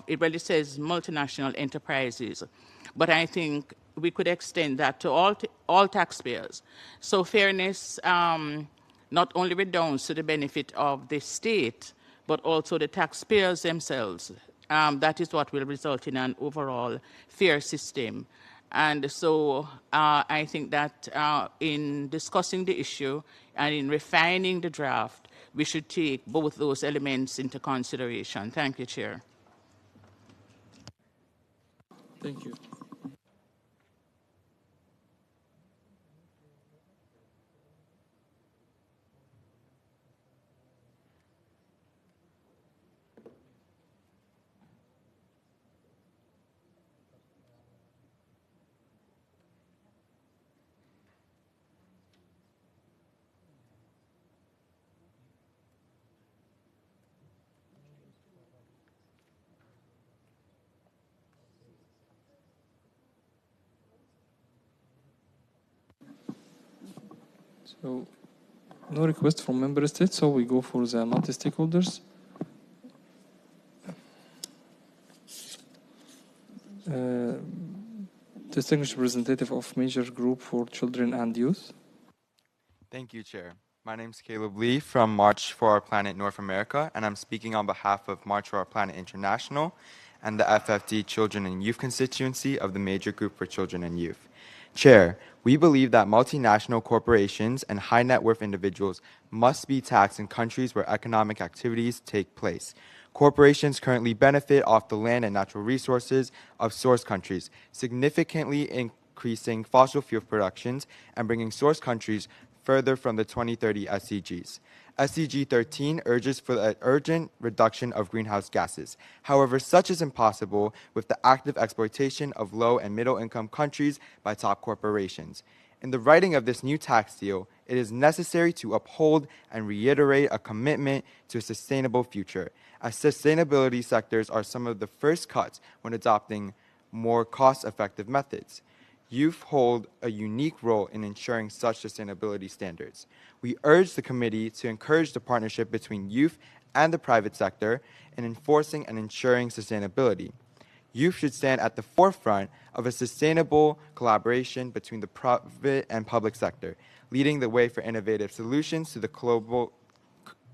S16: it really says multinational enterprises, but I think we could extend that to all taxpayers. So fairness not only redounds to the benefit of the state, but also the taxpayers themselves. That is what will result in an overall fair system. And so I think that in discussing the issue and in refining the draft, we should take both those elements into consideration. Thank you, Chair.
S1: Thank you. So, no request from member states, so we go for the multi-stakeholders. Distinguished representative of major group for children and youth.
S17: Thank you, Chair. My name is Caleb Lee from March for Our Planet North America, and I'm speaking on behalf of March for Our Planet International and the FFD Children and Youth constituency of the Major Group for Children and Youth. Chair, we believe that multinational corporations and high net worth individuals must be taxed in countries where economic activities take place. Corporations currently benefit off the land and natural resources of source countries, significantly increasing fossil fuel productions and bringing source countries further from the 2030 SDGs. SDG 13 urges for the urgent reduction of greenhouse gases. However, such is impossible with the active exploitation of low and middle income countries by top corporations. In the writing of this new tax deal, it is necessary to uphold and reiterate a commitment to a sustainable future, as sustainability sectors are some of the first cuts when adopting more cost-effective methods. Youth hold a unique role in ensuring such sustainability standards. We urge the committee to encourage the partnership between youth and the private sector in enforcing and ensuring sustainability. Youth should stand at the forefront of a sustainable collaboration between the private and public sector, leading the way for innovative solutions to the global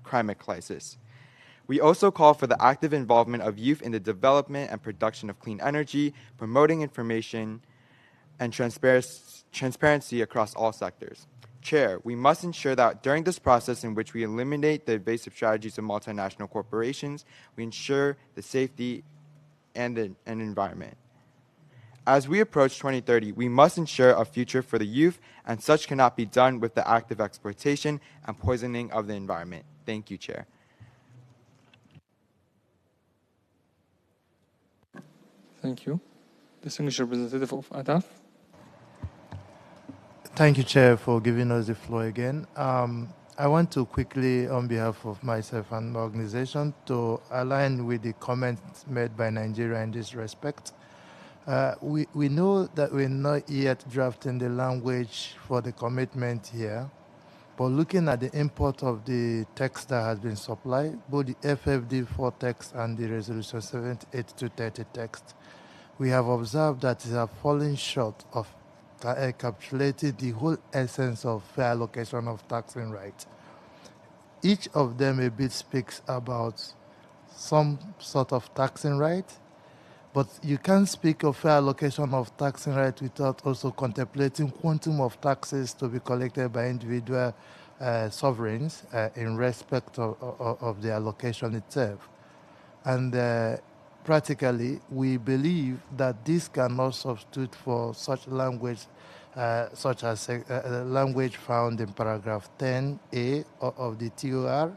S17: climate crisis. We also call for the active involvement of youth in the development and production of clean energy, promoting information and transparency across all sectors. Chair, we must ensure that during this process in which we eliminate the evasive strategies of multinational corporations, we ensure the safety and the environment. As we approach 2030, we must ensure a future for the youth, and such cannot be done with the active exploitation and poisoning of the environment. Thank you, Chair.
S1: Thank you. Distinguished representative of ADAF.
S18: Thank you, Chair, for giving us the floor again. I want to quickly, on behalf of myself and my organization, to align with the comments made by Nigeria in this respect. We know that we're not yet drafting the language for the commitment here, but looking at the import of the text that has been supplied, both the FFD4 text and the Resolution 78-30 text, we have observed that it has fallen short of encapsulating the whole essence of fair allocation of taxing rights. Each of them a bit speaks about some sort of taxing right, but you can't speak of fair allocation of taxing right without also contemplating quantum of taxes to be collected by individual sovereigns in respect of the allocation itself. And practically, we believe that this cannot substitute for such language, such as language found in paragraph 10A of the TOR.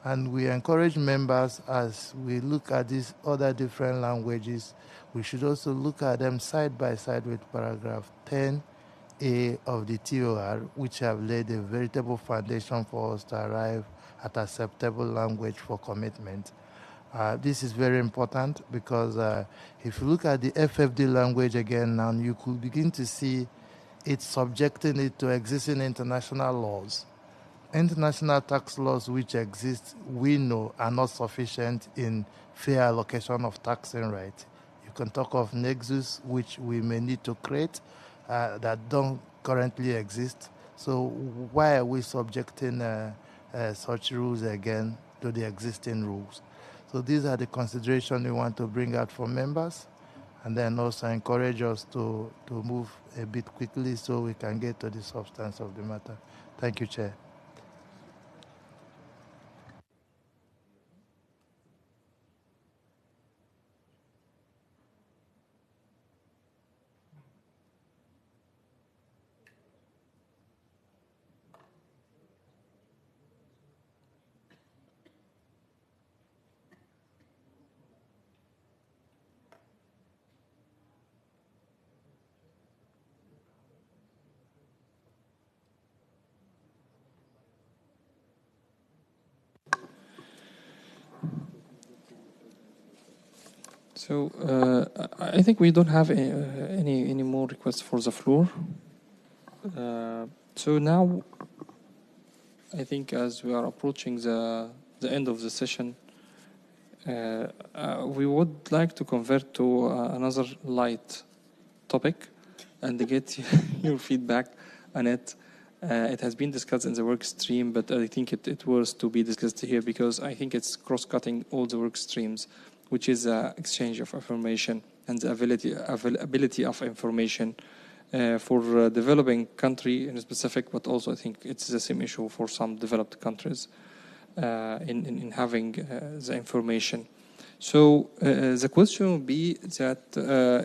S18: And we encourage members, as we look at these other different languages, we should also look at them side by side with paragraph 10A of the TOR, which have laid a veritable foundation for us to arrive at acceptable language for commitment. This is very important because if you look at the FFD language again now, you could begin to see it subjecting it to existing international laws international tax laws which exist, we know, are not sufficient in fair allocation of taxing rights. You can talk of nexus, which we may need to create, that don't currently exist. So why are we subjecting such rules again to the existing rules? So these are the considerations we want to bring out for members, and then also encourage us to move a bit quickly so we can get to the substance of the matter. Thank you, Chair.
S1: So I think we don't have any more requests for the floor. So now I think as we are approaching the end of the session, we would like to convert to another light topic and get your feedback on it. It has been discussed in the work stream, but I think it was to be discussed here because I think it's cross-cutting all the work streams, which is exchange of information and the availability of information for developing country in specific, but also I think it's the same issue for some developed countries in having the information. So the question would be that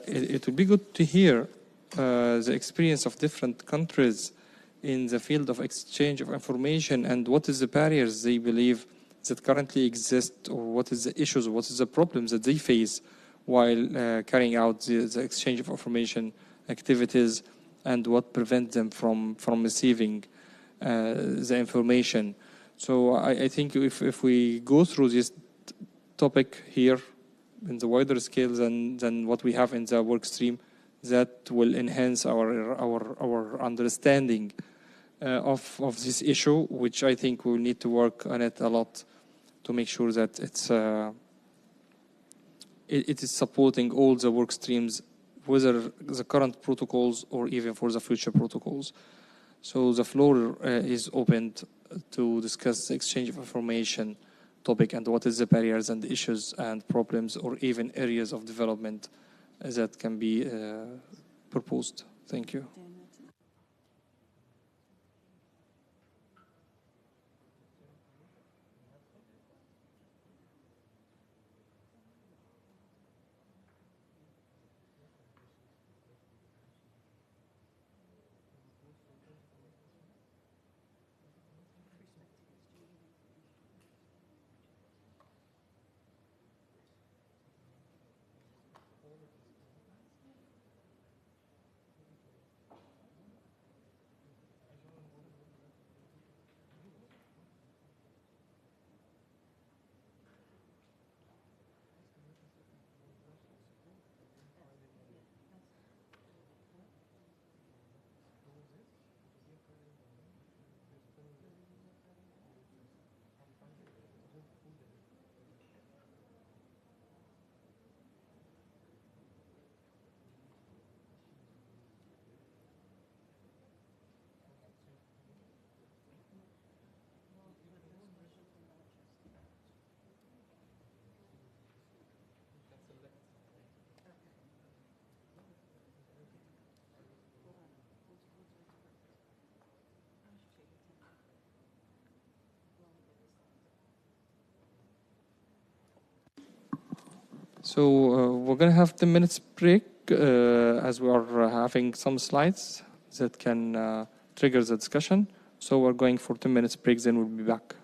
S1: it would be good to hear the experience of different countries in the field of exchange of information and what is the barriers they believe that currently exist, or what is the issues, what is the problems that they face while carrying out the exchange of information activities, and what prevents them from receiving the information. So I think if we go through this topic here in the wider scale than what we have in the work stream, that will enhance our understanding of this issue, which I think we'll need to work on it a lot to make sure that it is supporting all the work streams, whether the current protocols or even for the future protocols. So the floor is opened to discuss the exchange of information topic and what is the barriers and issues and problems or even areas of development that can be proposed. Thank you. So we're going to have 10 minutes break as we are having some slides that can trigger the discussion. So we're going for 10 minutes break, then we'll be back.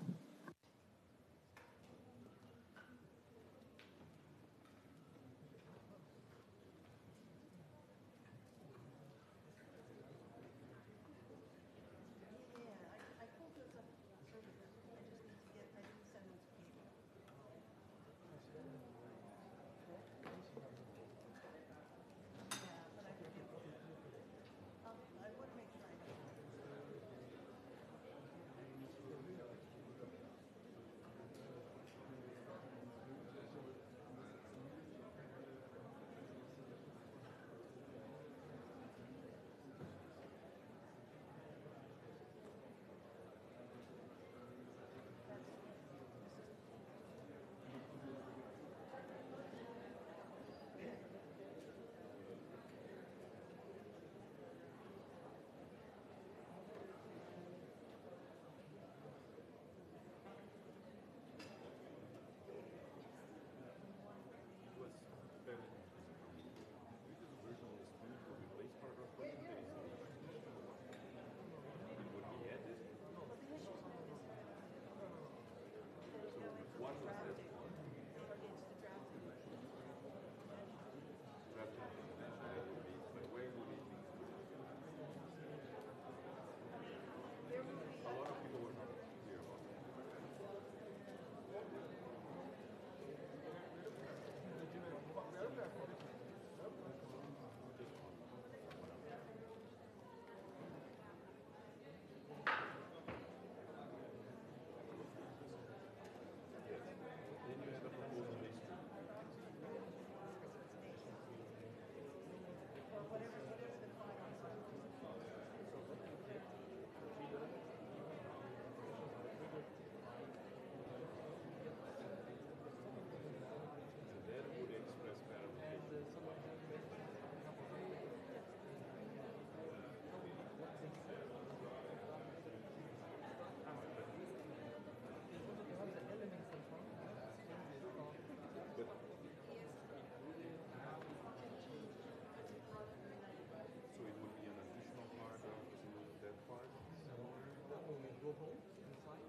S1: go home inside.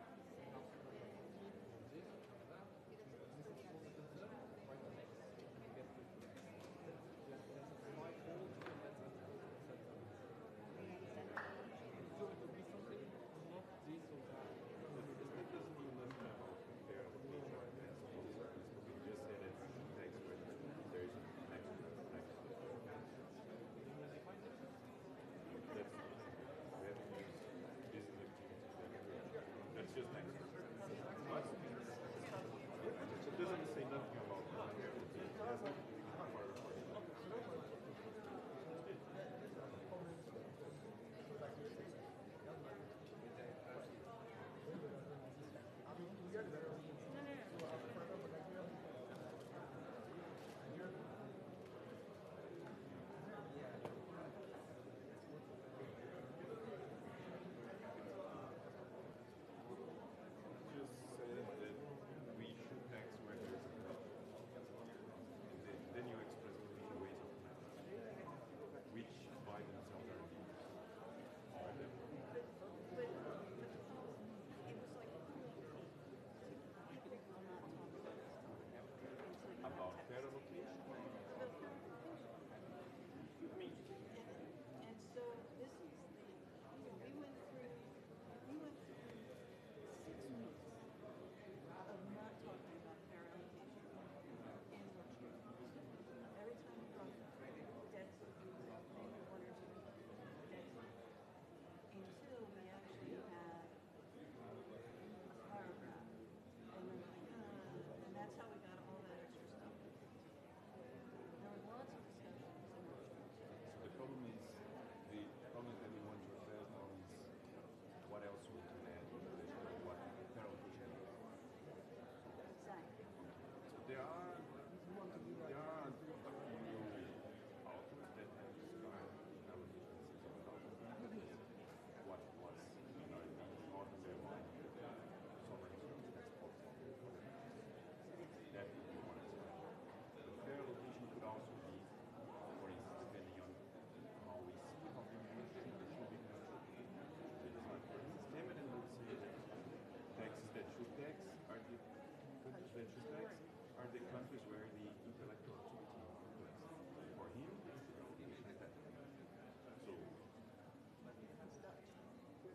S19: That's just next. What? It doesn't say nothing about just said that we should tax where there's a problem. Then you express the ways of which by themselves are all of them. About fair allocation.
S9: And so this is we went through 6 weeks of not talking about fair allocation and working. Every time we talk about debts, maybe 1 or 2 debts, until we actually had a paragraph. And then and that's how we got all that extra stuff. There were lots of discussions.
S19: So the problem is that we want to address now is what else we can add in relation to what fair allocation is.
S9: Exactly.
S19: So there are a few authors that have described allocation system what was in our North America sovereign that's possible. That would be one example. The fair allocation could also be, for instance, depending on how we see how we use it, it should be neutral. For instance, Temenin would say that taxes that should tax are the countries that should tax are the countries where the intellectual activity is less. For him, it's the allocation of that. So,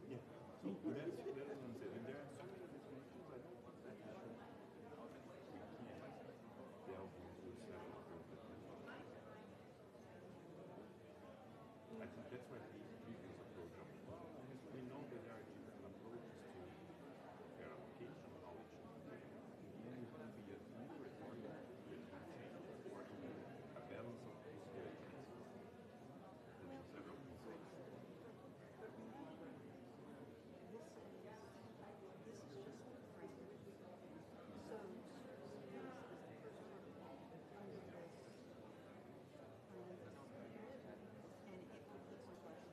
S19: yeah. So that's what I'm saying. And there are so many definitions I don't want that issue. We can't delve into several different. I think that's why the previous approach of because we know that there are different approaches to fair allocation, how it should be taken. In the end, it will be a new report that will change or a balance of these two elements. There's several concepts.
S9: This is just the framework. So services is the first protocol under this. And it would look like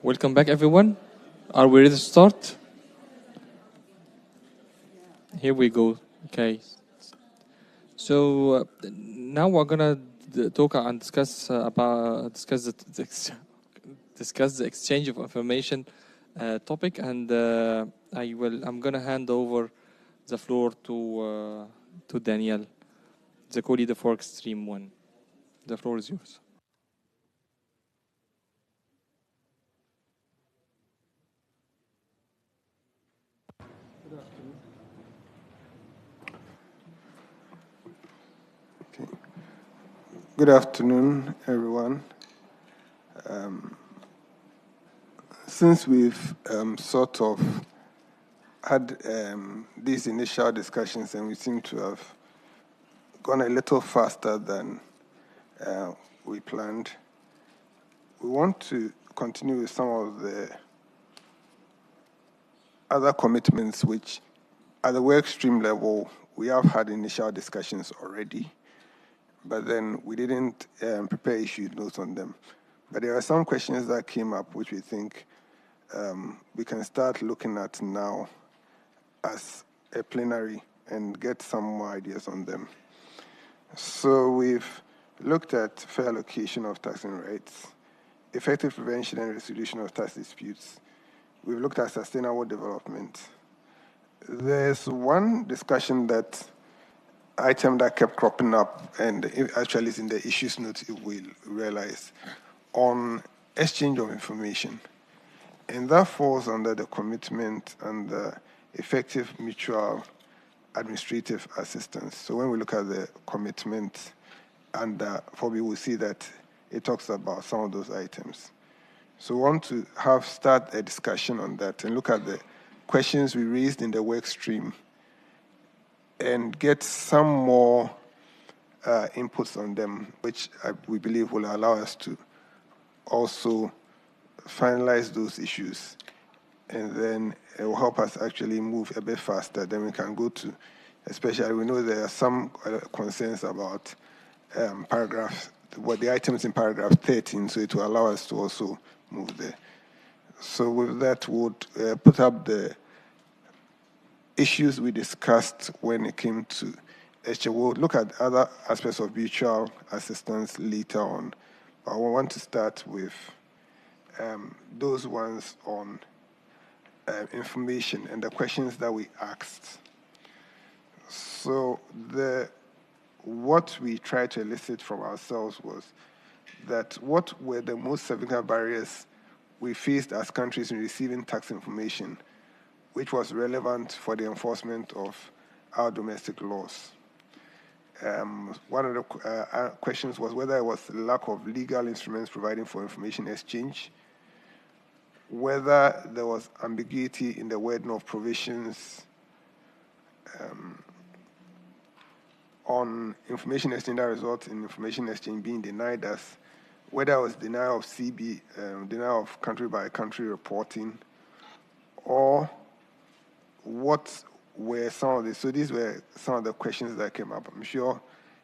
S1: Welcome back, everyone. Are we ready to start? Here we go. Okay. So now we're gonna talk and discuss discuss the exchange of information topic, and I'm gonna hand over the floor to Daniel, the co-leader for Extreme One. The floor is yours.
S20: Good afternoon, everyone. Since we've sort of had these initial discussions and we seem to have gone a little faster than we planned, we want to continue with some of the other commitments which at the work stream level we have had initial discussions already, but then we didn't prepare issue notes on them. But there are some questions that came up which we think we can start looking at now as a plenary and get some more ideas on them. So we've looked at fair allocation of taxing rights, effective prevention and resolution of tax disputes. We've looked at sustainable development. There's one discussion item that kept cropping up, and it actually is in the issues note, you will realize, on exchange of information. And that falls under the commitment and the effective mutual administrative assistance. So when we look at the commitment, and we will see that it talks about some of those items. So we want to start a discussion on that and look at the questions we raised in the work stream and get some more inputs on them, which we believe will allow us to also finalize those issues. And then it will help us actually move a bit faster. Then we can go to, especially we know there are some concerns about the items in paragraph 13, so it will allow us to also move there. So with that, we'll put up the issues we discussed when it came to exchange. We'll look at other aspects of mutual assistance later on, but we want to start with those ones on information and the questions that we asked. So what we tried to elicit from ourselves was that what were the most significant barriers we faced as countries in receiving tax information, which was relevant for the enforcement of our domestic laws. One of the questions was whether it was the lack of legal instruments providing for information exchange, whether there was ambiguity in the wording of provisions on information exchange that results in information exchange being denied us, whether it was denial of CB, denial of country-by-country reporting, or what were some of the, so these were some of the questions that came up. I'm sure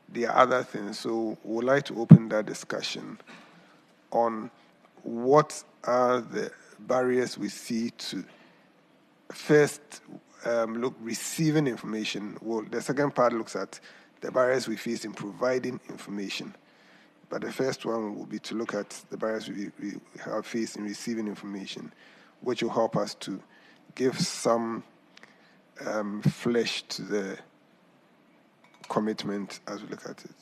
S20: there are other things, so we'd like to open that discussion on what are the barriers we see to first receiving information. Well, the second part looks at the barriers we face in providing information. But the first one will be to look at the barriers we have faced in receiving information, which will help us to give some flesh to the commitment as we look at it.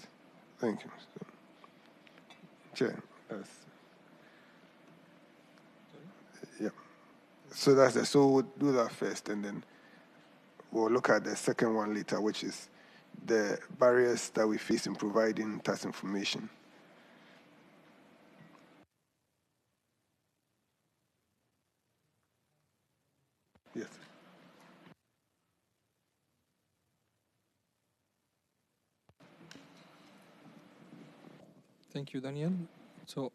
S20: Thank you. Chair. Yeah. So that's it. So we'll do that first, and then we'll look at the second one later, which is the barriers that we face in providing tax information. Yes.
S1: Thank you, Daniel. So,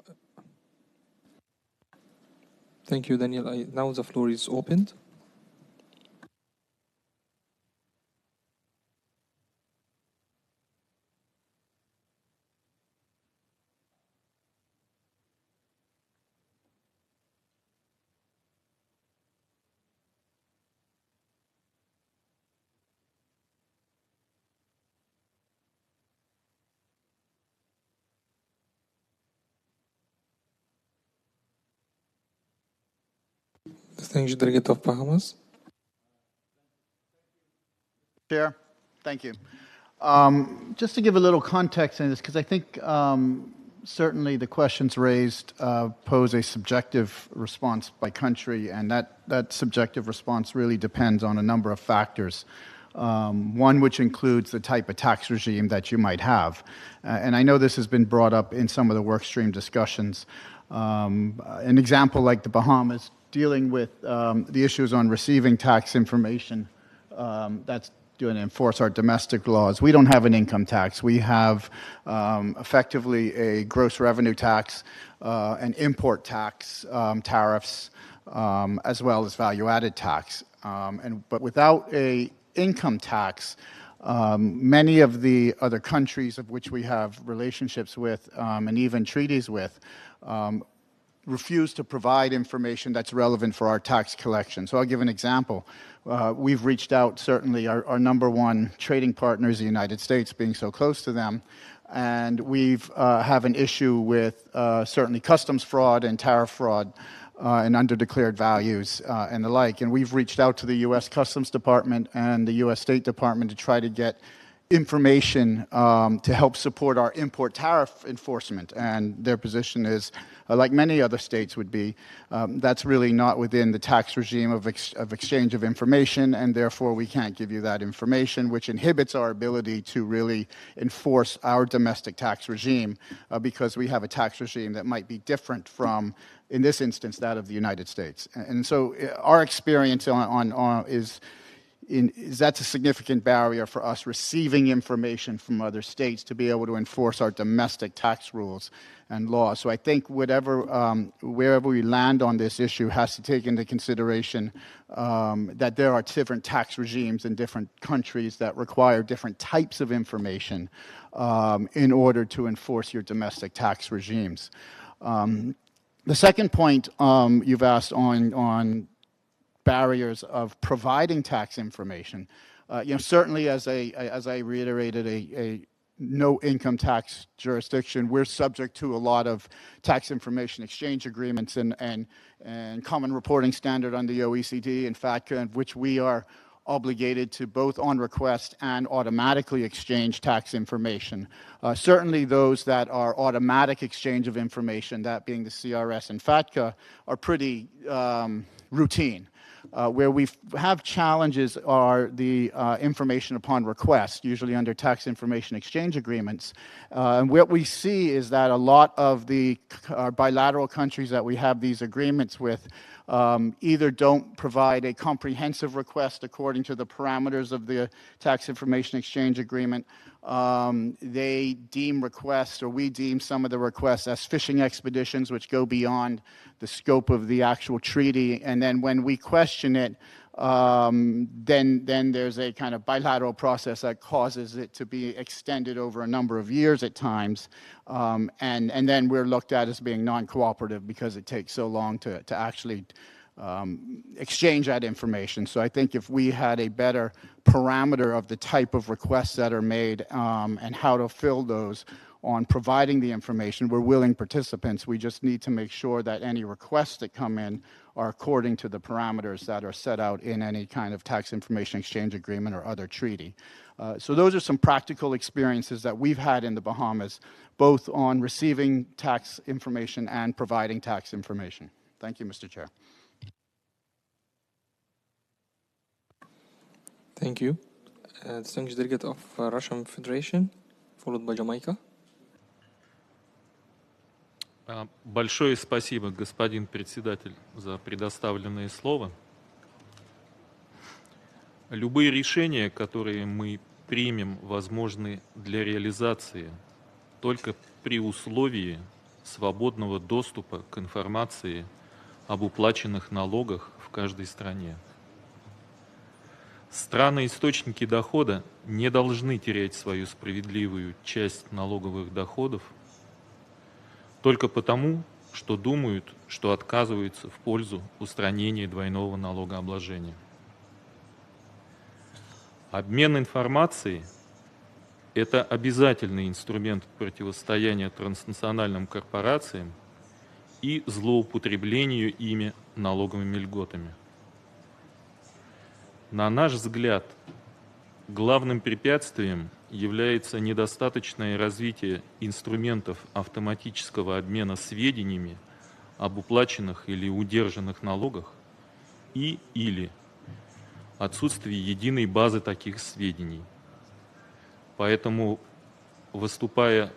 S1: thank you, Daniel. Now the floor is opened.
S21: Distinguished Delegate of Bahamas.
S22: Chair, thank you. Just to give a little context in this, because I think certainly the questions raised pose a subjective response by country, and that subjective response really depends on a number of factors. One which includes the type of tax regime that you might have. And I know this has been brought up in some of the workstream discussions. An example like the Bahamas, dealing with the issues on receiving tax information, that's going to enforce our domestic laws. We don't have an income tax. We have effectively a gross revenue tax, an import tax, tariffs, as well as value-added tax. But without a income tax, many of the other countries of which we have relationships with and even treaties with refuse to provide information that's relevant for our tax collection. So I'll give an example. We've reached out, certainly our number one trading partner is the United States, being so close to them, and we've have an issue with certainly customs fraud and tariff fraud and underdeclared values and the like. And we've reached out to the U.S. Customs Department and the U.S. State Department to try to get information to help support our import tariff enforcement. And their position is, like many other states would be, that's really not within the tax regime of exchange of information, and therefore we can't give you that information, which inhibits our ability to really enforce our domestic tax regime because we have a tax regime that might be different from, in this instance, that of the United States. And so our experience is that's a significant barrier for us receiving information from other states to be able to enforce our domestic tax rules and laws. So I think wherever we land on this issue has to take into consideration that there are different tax regimes in different countries that require different types of information in order to enforce your domestic tax regimes. The second point you've asked on barriers of providing tax information. Certainly, as I reiterated, a no income tax jurisdiction, we're subject to a lot of tax information exchange agreements and common reporting standard on the OECD and FATCA, which we are obligated to both on request and automatically exchange tax information. Certainly those that are automatic exchange of information, that being the CRS and FATCA, are pretty routine. Where we have challenges are the information upon request, usually under tax information exchange agreements. And what we see is that a lot of the bilateral countries that we have these agreements with either don't provide a comprehensive request according to the parameters of the tax information exchange agreement. They deem requests, or we deem some of the requests as fishing expeditions, which go beyond the scope of the actual treaty. And then when we question it, then there's a kind of bilateral process that causes it to be extended over a number of years at times. And then we're looked at as being non-cooperative because it takes so long to actually exchange that information. So I think if we had a better parameter of the type of requests that are made and how to fill those on providing the information, we're willing participants. We just need to make sure that any requests that come in are according to the parameters that are set out in any kind of tax information exchange agreement or other treaty. So those are some practical experiences that we've had in the Bahamas, both on receiving tax information and providing tax information. Thank you, Mr. Chair.
S21: Thank you. Distinguished Delegate of Russian Federation, followed by Jamaica.
S23: Большое спасибо, господин председатель, за предоставленное слово. Любые решения, которые мы примем, возможны для реализации только при условии свободного доступа к информации об уплаченных налогах в каждой стране. Страны-источники дохода не должны терять свою справедливую часть налоговых доходов только потому, что думают, что отказываются в пользу устранения двойного налогообложения. Обмен информацией – это обязательный инструмент противостояния транснациональным корпорациям и злоупотреблению ими налоговыми льготами. На наш взгляд, главным препятствием является недостаточное развитие инструментов автоматического обмена сведениями об уплаченных или удержанных налогах или отсутствие единой базы таких сведений. Поэтому, выступая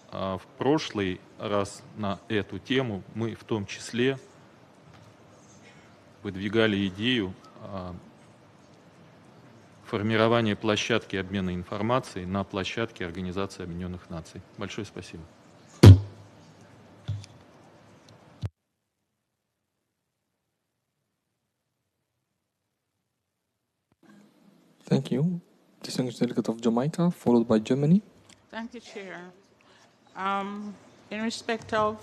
S23: в прошлый раз на эту тему, мы в том числе выдвигали идею формирования площадки обмена информацией на площадке Организации Объединенных Наций. Большое спасибо.
S21: Thank you. Distinguished delegate of Jamaica, followed by Germany.
S16: Thank you, Chair. In respect of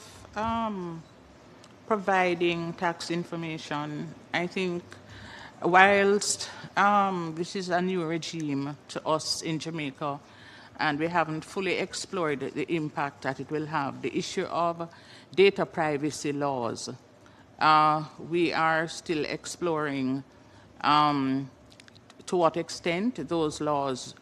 S16: providing tax information, I think whilst this is a new regime to us in Jamaica, and we haven't fully explored the impact that it will have, the issue of data privacy laws, we are still exploring to what extent those laws,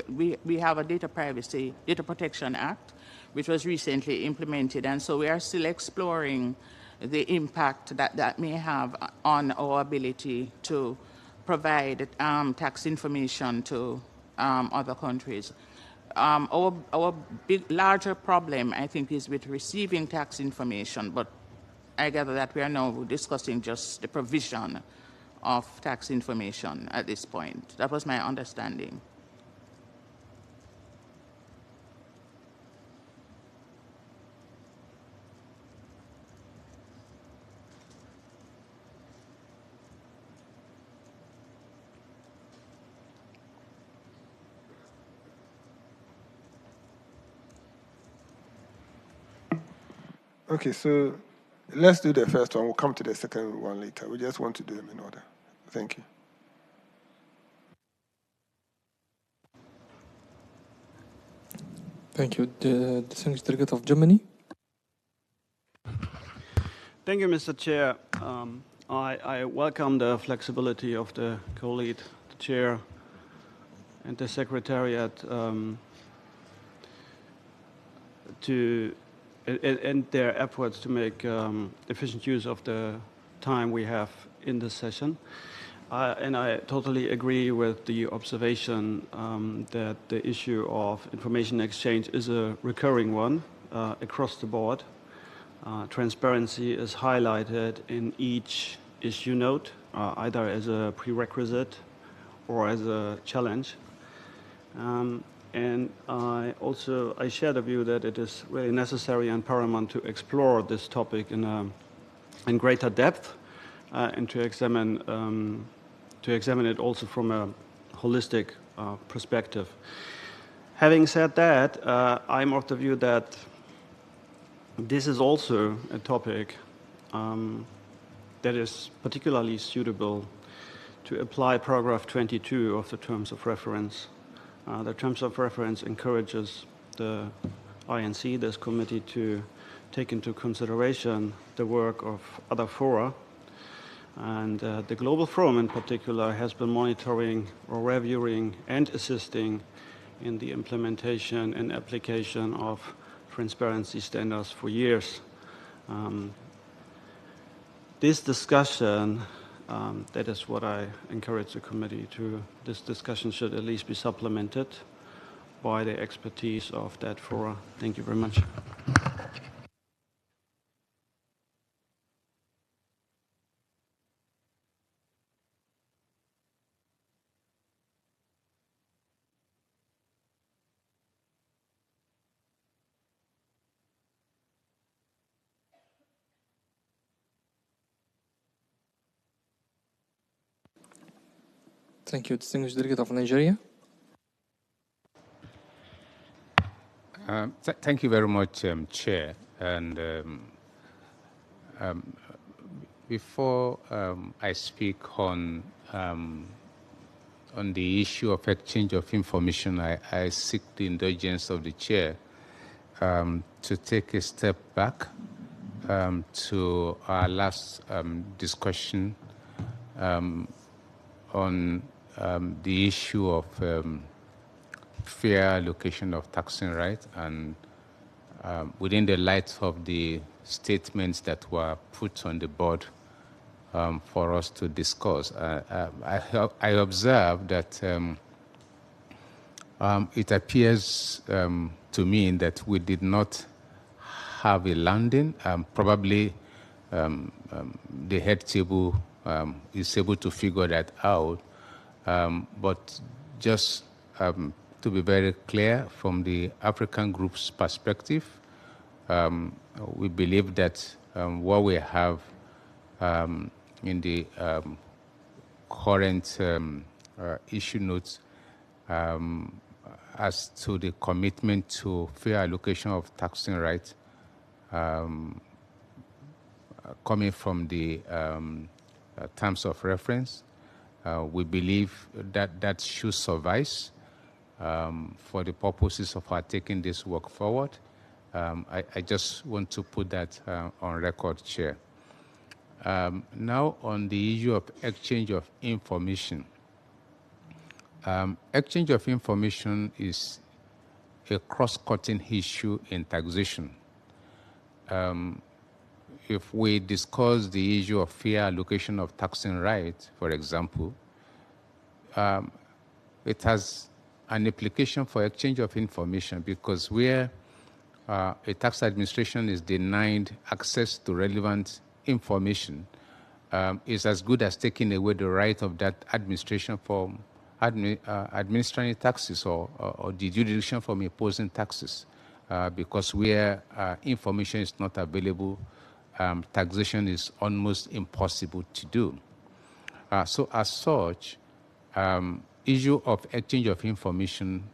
S16: we have a Data Protection Act, which was recently implemented, and so we are still exploring the impact that that may have on our ability to provide tax information to other countries. Our larger problem, I think, is with receiving tax information, but I gather that we are now discussing just the provision of tax information at this point. That was my understanding.
S20: Okay, so let's do the first one. We'll come to the second one later. We just want to do them in order. Thank you.
S21: Thank you. The distinguished delegate of Germany.
S2: Thank you, Mr. Chair. I welcome the flexibility of the co-lead, the chair, and the secretariat and their efforts to make efficient use of the time we have in this session. And I totally agree with the observation that the issue of information exchange is a recurring one across the board. Transparency is highlighted in each issue note, either as a prerequisite or as a challenge. And I share the view that it is really necessary and paramount to explore this topic in greater depth and to examine it also from a holistic perspective. Having said that, I'm of the view that this is also a topic that is particularly suitable to apply paragraph 22 of the Terms of Reference. The Terms of Reference encourages the INC, this committee, to take into consideration the work of other fora. And the Global Forum in particular has been monitoring or reviewing and assisting in the implementation and application of transparency standards for years. This discussion, that is what I encourage the committee to, this discussion should at least be supplemented by the expertise of that fora. Thank you very much.
S21: Thank you. Distinguished delegate of Nigeria.
S15: Thank you very much, Chair. And before I speak on the issue of exchange of information, I seek the indulgence of the Chair to take a step back to our last discussion on the issue of fair allocation of taxing rights, and within the light of the statements that were put on the board for us to discuss, I observe that it appears to me that we did not have a landing. Probably the head table is able to figure that out. But just to be very clear, from the African group's perspective, we believe that what we have in the current issue notes as to the commitment to fair allocation of taxing rights coming from the terms of reference, we believe that that should suffice for the purposes of our taking this work forward. I just want to put that on record, Chair. Now, on the issue of exchange of information. Exchange of information is a cross-cutting issue in taxation. If we discuss the issue of fair allocation of taxing rights, for example, it has an implication for exchange of information, because where a tax administration is denied access to relevant information, is as good as taking away the right of that administration from administering taxes or the jurisdiction from imposing taxes, because where information is not available, taxation is almost impossible to do. So as such, issue of exchange of information,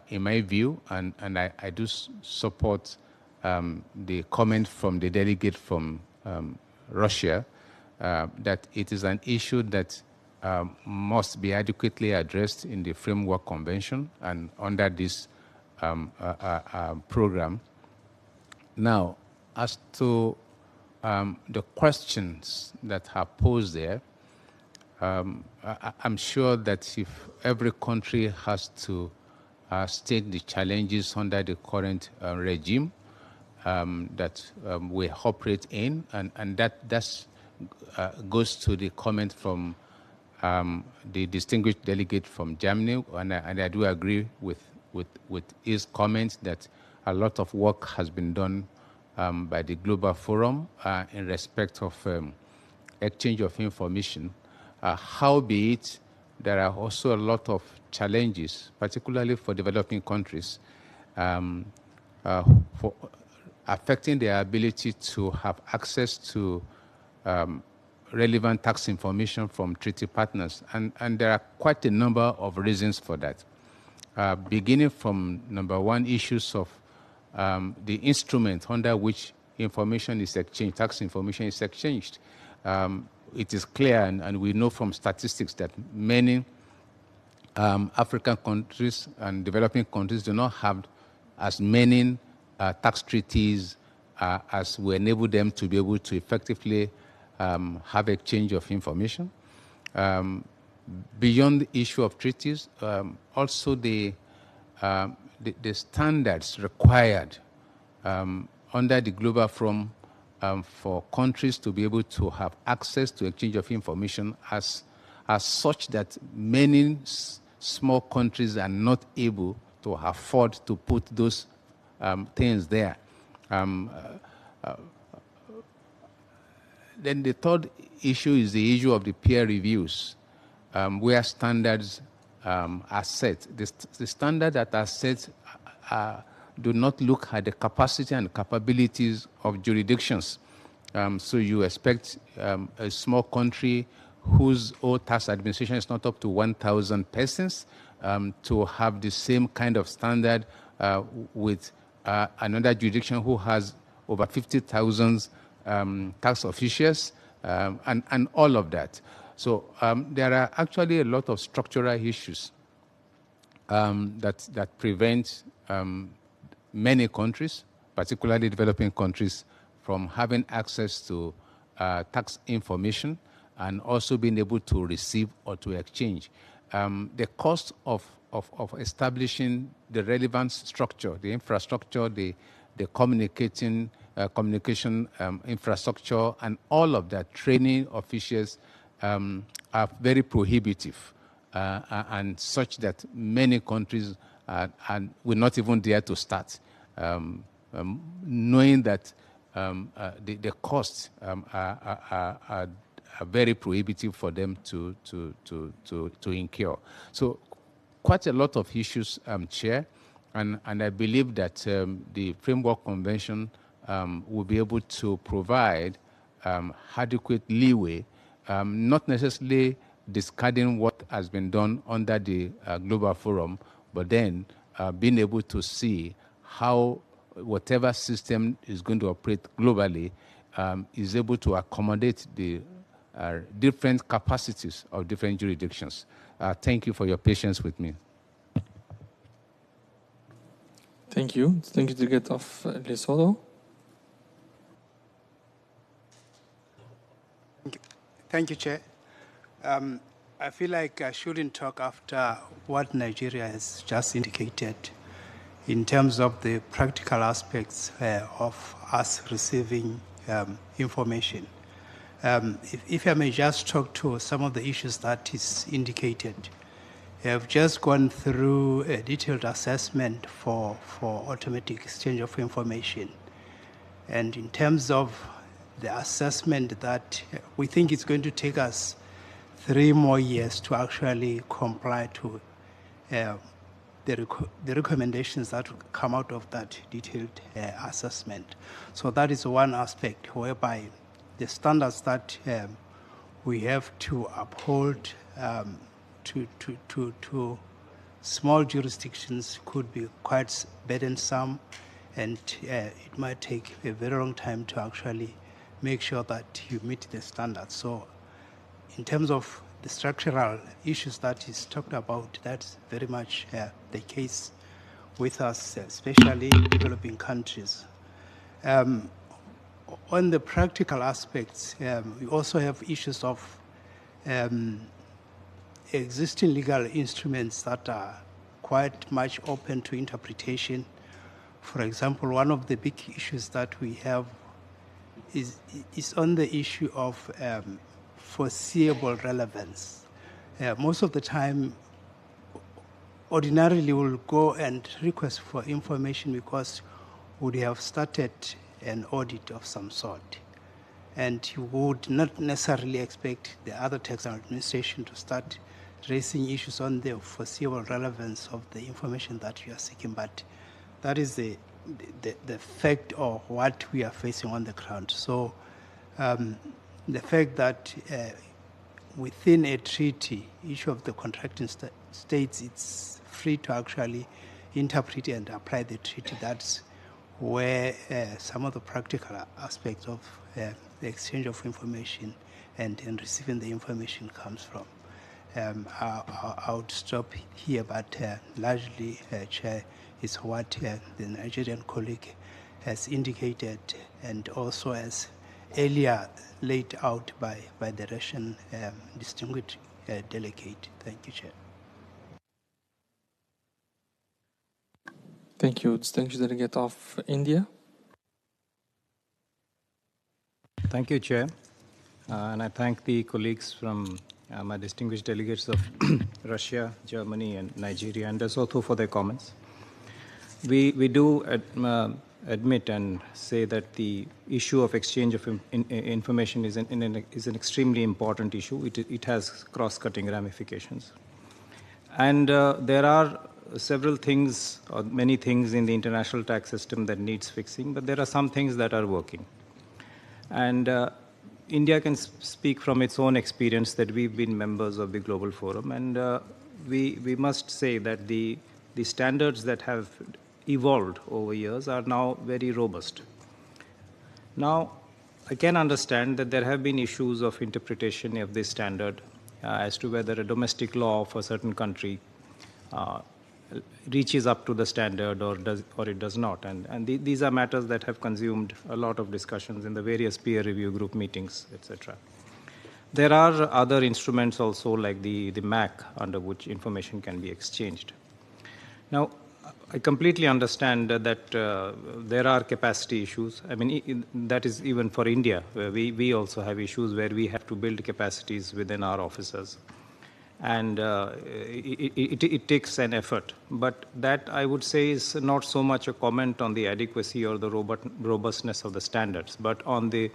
S15: in my view, and I do support the comment from the delegate from Russia, that it is an issue that must be adequately addressed in the Framework Convention and under this program. Now, as to the questions that are posed there, I'm sure that if every country has to state the challenges under the current regime that we operate in, and that goes to the comment from the distinguished delegate from Germany, and I do agree with his comments that a lot of work has been done by the Global Forum in respect of exchange of information. Howbeit, there are also a lot of challenges, particularly for developing countries, for affecting their ability to have access to relevant tax information from treaty partners. And there are quite a number of reasons for that. Beginning from, number one, issues of the instrument under which information is exchanged, tax information is exchanged. It is clear, and we know from statistics, that many African countries and developing countries do not have as many tax treaties as will enable them to be able to effectively have exchange of information. Beyond the issue of treaties, also the standards required under the Global Forum for countries to be able to have access to exchange of information as such that many small countries are not able to afford to put those things there. Then the third issue is the issue of the peer reviews, where standards are set. The standards that are set do not look at the capacity and capabilities of jurisdictions. So you expect a small country whose whole tax administration is not up to 1,000 persons to have the same kind of standard with another jurisdiction who has over 50,000 tax officials and all of that. So there are actually a lot of structural issues that prevent many countries, particularly developing countries, from having access to tax information. and also being able to receive or to exchange. The cost of establishing the relevant structure, the infrastructure, the communication infrastructure, and all of that, training officials are very prohibitive and such that many countries will not even dare to start, knowing that the costs are very prohibitive for them to incur. So quite a lot of issues, Chair, and I believe that the Framework Convention will be able to provide adequate leeway, not necessarily discarding what has been done under the Global Forum, but then being able to see how whatever system is going to operate globally is able to accommodate the different capacities of different jurisdictions. Thank you for your patience with me.
S21: Thank you. Thank you, Delegate of Lesotho.
S3: Thank you, Chair. I feel like I shouldn't talk after what Nigeria has just indicated in terms of the practical aspects of us receiving information. If I may just talk to some of the issues that is indicated. I've just gone through a detailed assessment for automatic exchange of information. And in terms of the assessment that we think it's going to take us 3 more years to actually comply to the recommendations that will come out of that detailed assessment. So that is one aspect whereby the standards that we have to uphold to small jurisdictions could be quite burdensome, and it might take a very long time to actually make sure that you meet the standards. So in terms of the structural issues that is talked about, that's very much the case with us, especially in developing countries. On the practical aspects, we also have issues of existing legal instruments that are quite much open to interpretation. For example, one of the big issues that we have is on the issue of foreseeable relevance. Most of the time, ordinarily we'll go and request for information because we have started an audit of some sort. And you would not necessarily expect the other tax administration to start raising issues on the foreseeable relevance of the information that you are seeking, but that is the fact of what we are facing on the ground. So the fact that within a treaty, each of the contracting states, it's free to actually interpret and apply the treaty. That's where some of the practical aspects of the exchange of information and receiving the information comes from. I would stop here, but largely, Chair, is what the Nigerian colleague has indicated, and also as earlier laid out by the Russian distinguished delegate. Thank you, Chair.
S21: Thank you, distinguished delegate of India.
S6: Thank you, Chair. And I thank the colleagues from my distinguished delegates of Russia, Germany, and Nigeria, and Lesotho for their comments. We do admit and say that the issue of exchange of information is an extremely important issue. It has cross-cutting ramifications. And there are several things, or many things in the international tax system that needs fixing, but there are some things that are working. And India can speak from its own experience that we've been members of the Global Forum, and we must say that the standards that have evolved over years are now very robust. Now, I can understand that there have been issues of interpretation of this standard as to whether a domestic law of a certain country reaches up to the standard or it does not. And these are matters that have consumed a lot of discussions in the various peer review group meetings, etc. There are other instruments also like the MAC under which information can be exchanged. Now, I completely understand that there are capacity issues. I mean, that is even for India, where we also have issues where we have to build capacities within our officers. And it takes an effort. But that, I would say, is not so much a comment on the adequacy or the robustness of the standards, but on the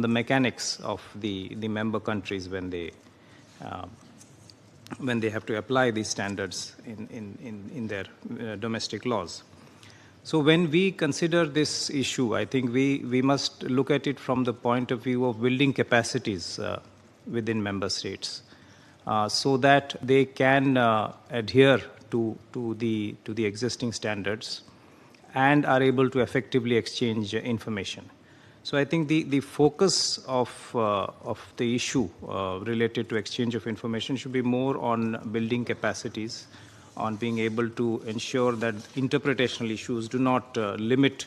S6: mechanics of the member countries when they have to apply these standards in their domestic laws. So when we consider this issue, I think we must look at it from the point of view of building capacities within member states so that they can adhere to the existing standards and are able to effectively exchange information. So I think the focus of the issue related to exchange of information should be more on building capacities, on being able to ensure that interpretational issues do not limit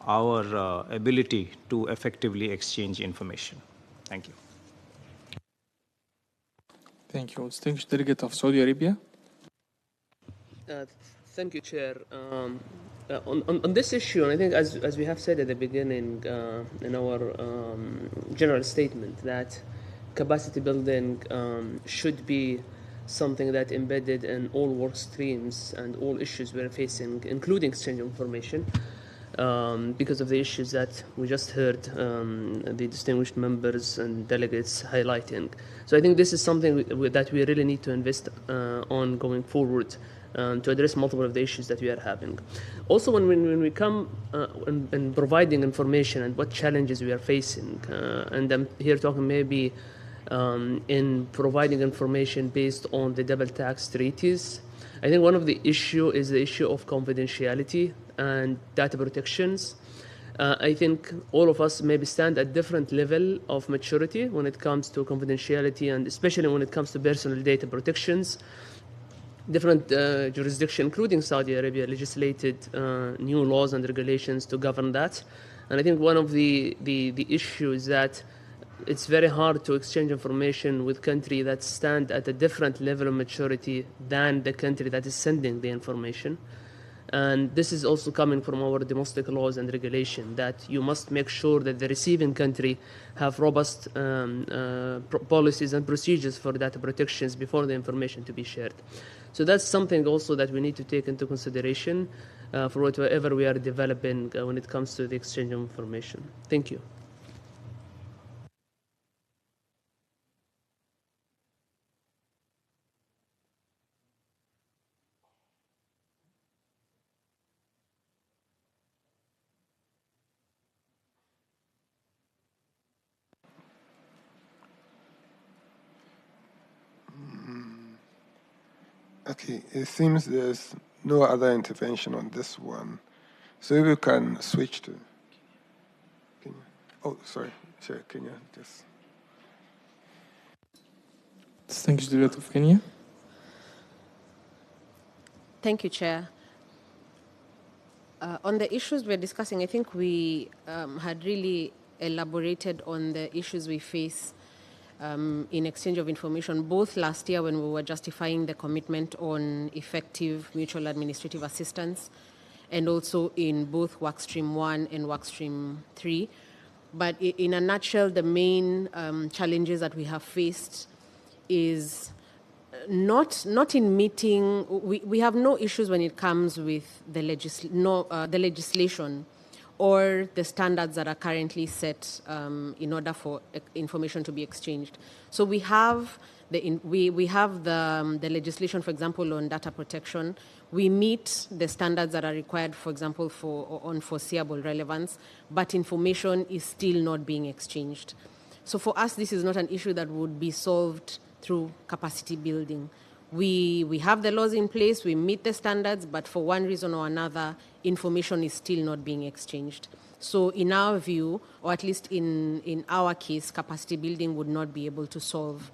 S6: our ability to effectively exchange information. Thank you.
S21: Thank you. Distinguished Delegate of Saudi Arabia.
S7: Thank you, Chair. On this issue, and I think as we have said at the beginning in our general statement, that capacity building should be something that embedded in all work streams and all issues we're facing, including exchange of information, because of the issues that we just heard the distinguished members and delegates highlighting. So I think this is something that we really need to invest on going forward to address multiple of the issues that we are having. Also, when we come in providing information and what challenges we are facing, and I'm here talking maybe in providing information based on the double tax treaties, I think one of the issue is the issue of confidentiality and data protections. I think all of us maybe stand at different level of maturity when it comes to confidentiality, and especially when it comes to personal data protections. Different jurisdictions, including Saudi Arabia, legislated new laws and regulations to govern that. And I think one of the issues that it's very hard to exchange information with countries that stand at a different level of maturity than the country that is sending the information. And this is also coming from our domestic laws and regulation, that you must make sure that the receiving country have robust policies and procedures for data protections before the information to be shared. So that's something also that we need to take into consideration for whatever we are developing when it comes to the exchange of information. Thank you.
S20: Okay, it seems there's no other intervention on this one. So if we can switch to Kenya. Oh, sorry, sure, Kenya, just.
S21: Distinguished Delegate of Kenya.
S5: Thank you, Chair. On the issues we're discussing, I think we had really elaborated on the issues we face in exchange of information, both last year when we were justifying the commitment on effective mutual administrative assistance, and also in both Workstream 1 and Workstream 3. But in a nutshell, the main challenges that we have faced is not in meeting. We have no issues when it comes with the legislation or the standards that are currently set in order for information to be exchanged. So we have the legislation, for example, on data protection. We meet the standards that are required, for example, for unforeseeable relevance, but information is still not being exchanged. So for us, this is not an issue that would be solved through capacity building. We have the laws in place, we meet the standards, but for one reason or another, information is still not being exchanged. So in our view, or at least in our case, capacity building would not be able to solve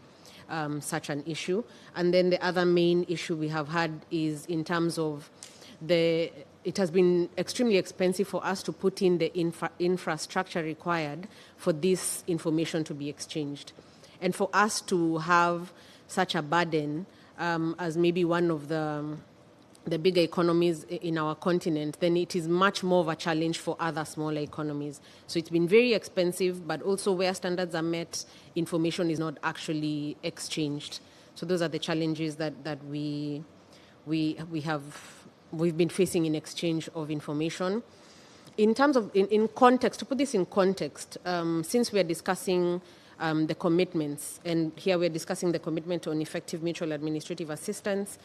S5: such an issue. And then the other main issue we have had is in terms of it has been extremely expensive for us to put in the infrastructure required for this information to be exchanged. And for us to have such a burden as maybe one of the bigger economies in our continent, then it is much more of a challenge for other smaller economies. So it's been very expensive, but also where standards are met, information is not actually exchanged. So those are the challenges that we've been facing in exchange of information. In terms of, in context, to put this in context, since we are discussing the commitments, and here we're discussing the commitment on effective mutual administrative assistance,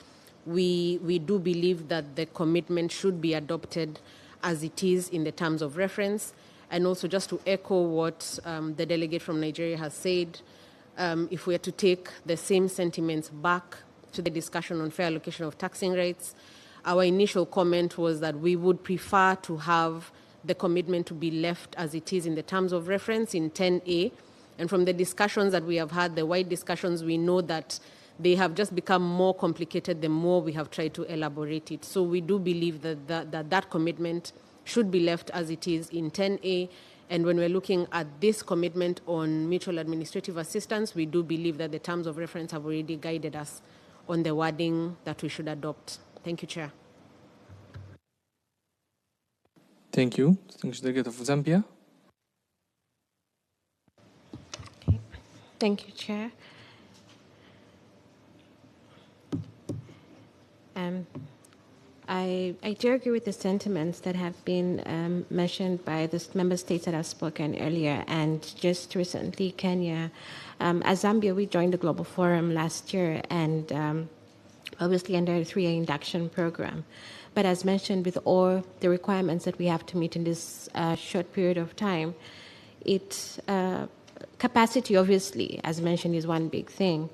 S5: we do believe that the commitment should be adopted as it is in the terms of reference. And also just to echo what the delegate from Nigeria has said, if we are to take the same sentiments back to the discussion on fair allocation of taxing rates, our initial comment was that we would prefer to have the commitment to be left as it is in the terms of reference in 10A. And from the discussions that we have had, the wide discussions, we know that they have just become more complicated the more we have tried to elaborate it. So we do believe that commitment should be left as it is in 10A. And when we're looking at this commitment on mutual administrative assistance, we do believe that the terms of reference have already guided us on the wording that we should adopt. Thank you, Chair.
S1: Thank you. Distinguished Delegate of Zambia.
S8: Thank you, Chair. I do agree with the sentiments that have been mentioned by the member states that have spoken earlier, and just recently Kenya. As Zambia, we joined the Global Forum last year, and obviously under a 3-year induction program. But as mentioned, with all the requirements that we have to meet in this short period of time, capacity, obviously, as mentioned, is one big thing.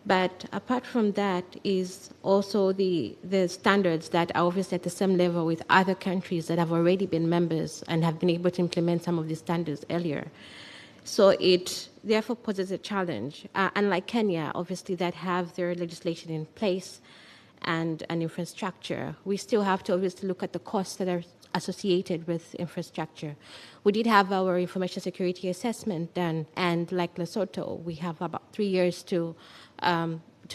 S8: But apart from that is also the standards that are obviously at the same level with other countries that have already been members and have been able to implement some of these standards earlier. So it therefore poses a challenge. Unlike Kenya, obviously, that have their legislation in place and an infrastructure, we still have to obviously look at the costs that are associated with infrastructure. We did have our information security assessment done, and like Lesotho, we have about 3 years to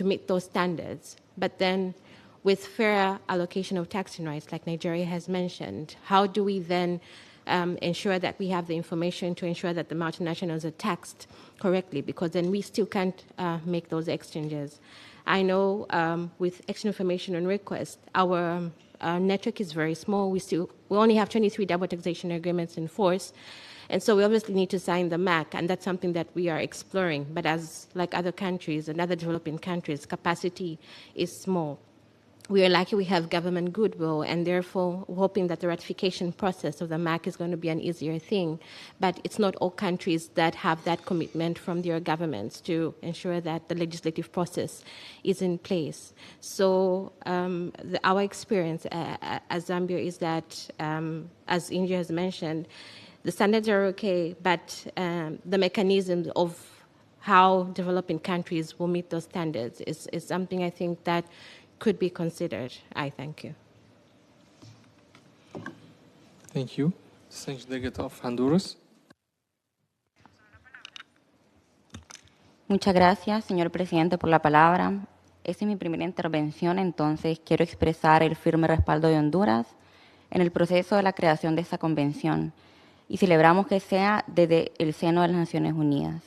S8: meet those standards. But then with fair allocation of taxing rights, like Nigeria has mentioned, how do we then ensure that we have the information to ensure that the multinationals are taxed correctly? Because then we still can't make those exchanges. I know with exchange information on request, our network is very small. We only have 23 double taxation agreements in force. And so we obviously need to sign the MAC, and that's something that we are exploring. But as like other countries and other developing countries, capacity is small. We are lucky we have government goodwill, and therefore hoping that the ratification process of the MAC is going to be an easier thing. But it's not all countries that have that commitment from their governments to ensure that the legislative process is in place. So our experience as Zambia is that, as India has mentioned, the standards are okay, but the mechanisms of how developing countries will meet those standards is something I think that could be considered. I thank you.
S1: Thank you. Distinguished Delegate of Honduras.
S10: Muchas gracias, señor presidente, por la palabra. Esta es mi primera intervención, entonces quiero expresar el firme respaldo de Honduras en el proceso de la creación de esta convención y celebramos que sea desde el seno de las Naciones Unidas.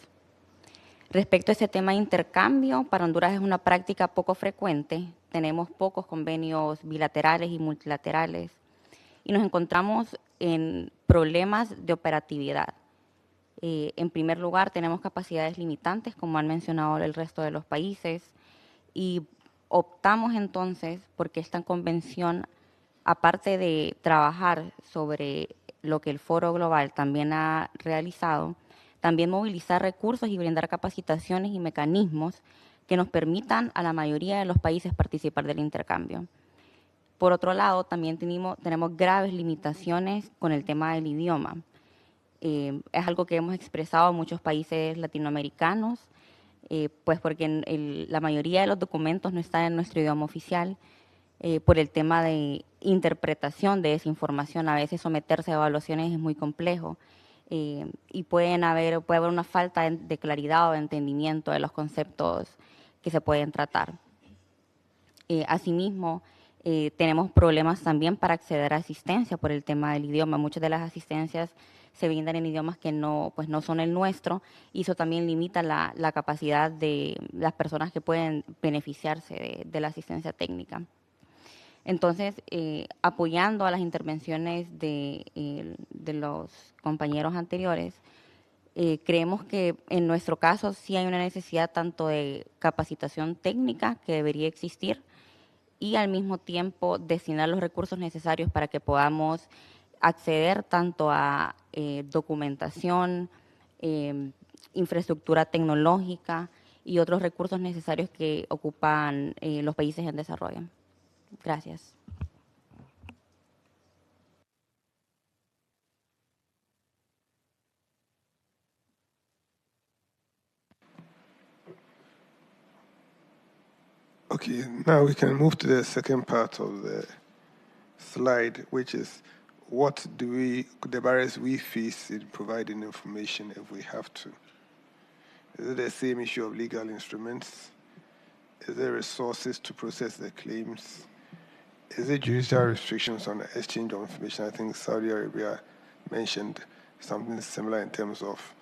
S10: Respecto a este tema de intercambio, para Honduras es una práctica poco frecuente. Tenemos pocos convenios bilaterales y multilaterales y nos encontramos en problemas de operatividad. En primer lugar, tenemos capacidades limitantes, como han mencionado el resto de los países, y optamos entonces porque esta convención, aparte de trabajar sobre lo que el Foro Global también ha realizado, también movilizar recursos y brindar capacitaciones y mecanismos que nos permitan a la mayoría de los países participar del intercambio. Por otro lado, también tenemos graves limitaciones con el tema del idioma. Es algo que hemos expresado en muchos países latinoamericanos, pues porque la mayoría de los documentos no están en nuestro idioma oficial, por el tema de interpretación de esa información. A veces someterse a evaluaciones es muy complejo. y puede haber una falta de claridad o de entendimiento de los conceptos que se pueden tratar. Asimismo, tenemos problemas también para acceder a asistencia por el tema del idioma. Muchas de las asistencias se brindan en idiomas que no son el nuestro, y eso también limita la capacidad de las personas que pueden beneficiarse de la asistencia técnica. Entonces, apoyando a las intervenciones de los compañeros anteriores, creemos que en nuestro caso sí hay una necesidad tanto de capacitación técnica que debería existir, y al mismo tiempo destinar los recursos necesarios para que podamos acceder tanto a documentación, infraestructura tecnológica y otros recursos necesarios que ocupan los países en desarrollo. Gracias.
S20: Okay, now we can move to the second part of the slide, which is what the barriers we face in providing information if we have to. Is it the same issue of legal instruments? Is there resources to process the claims? Is it judicial restrictions on the exchange of information? I think Saudi Arabia mentioned something similar in terms of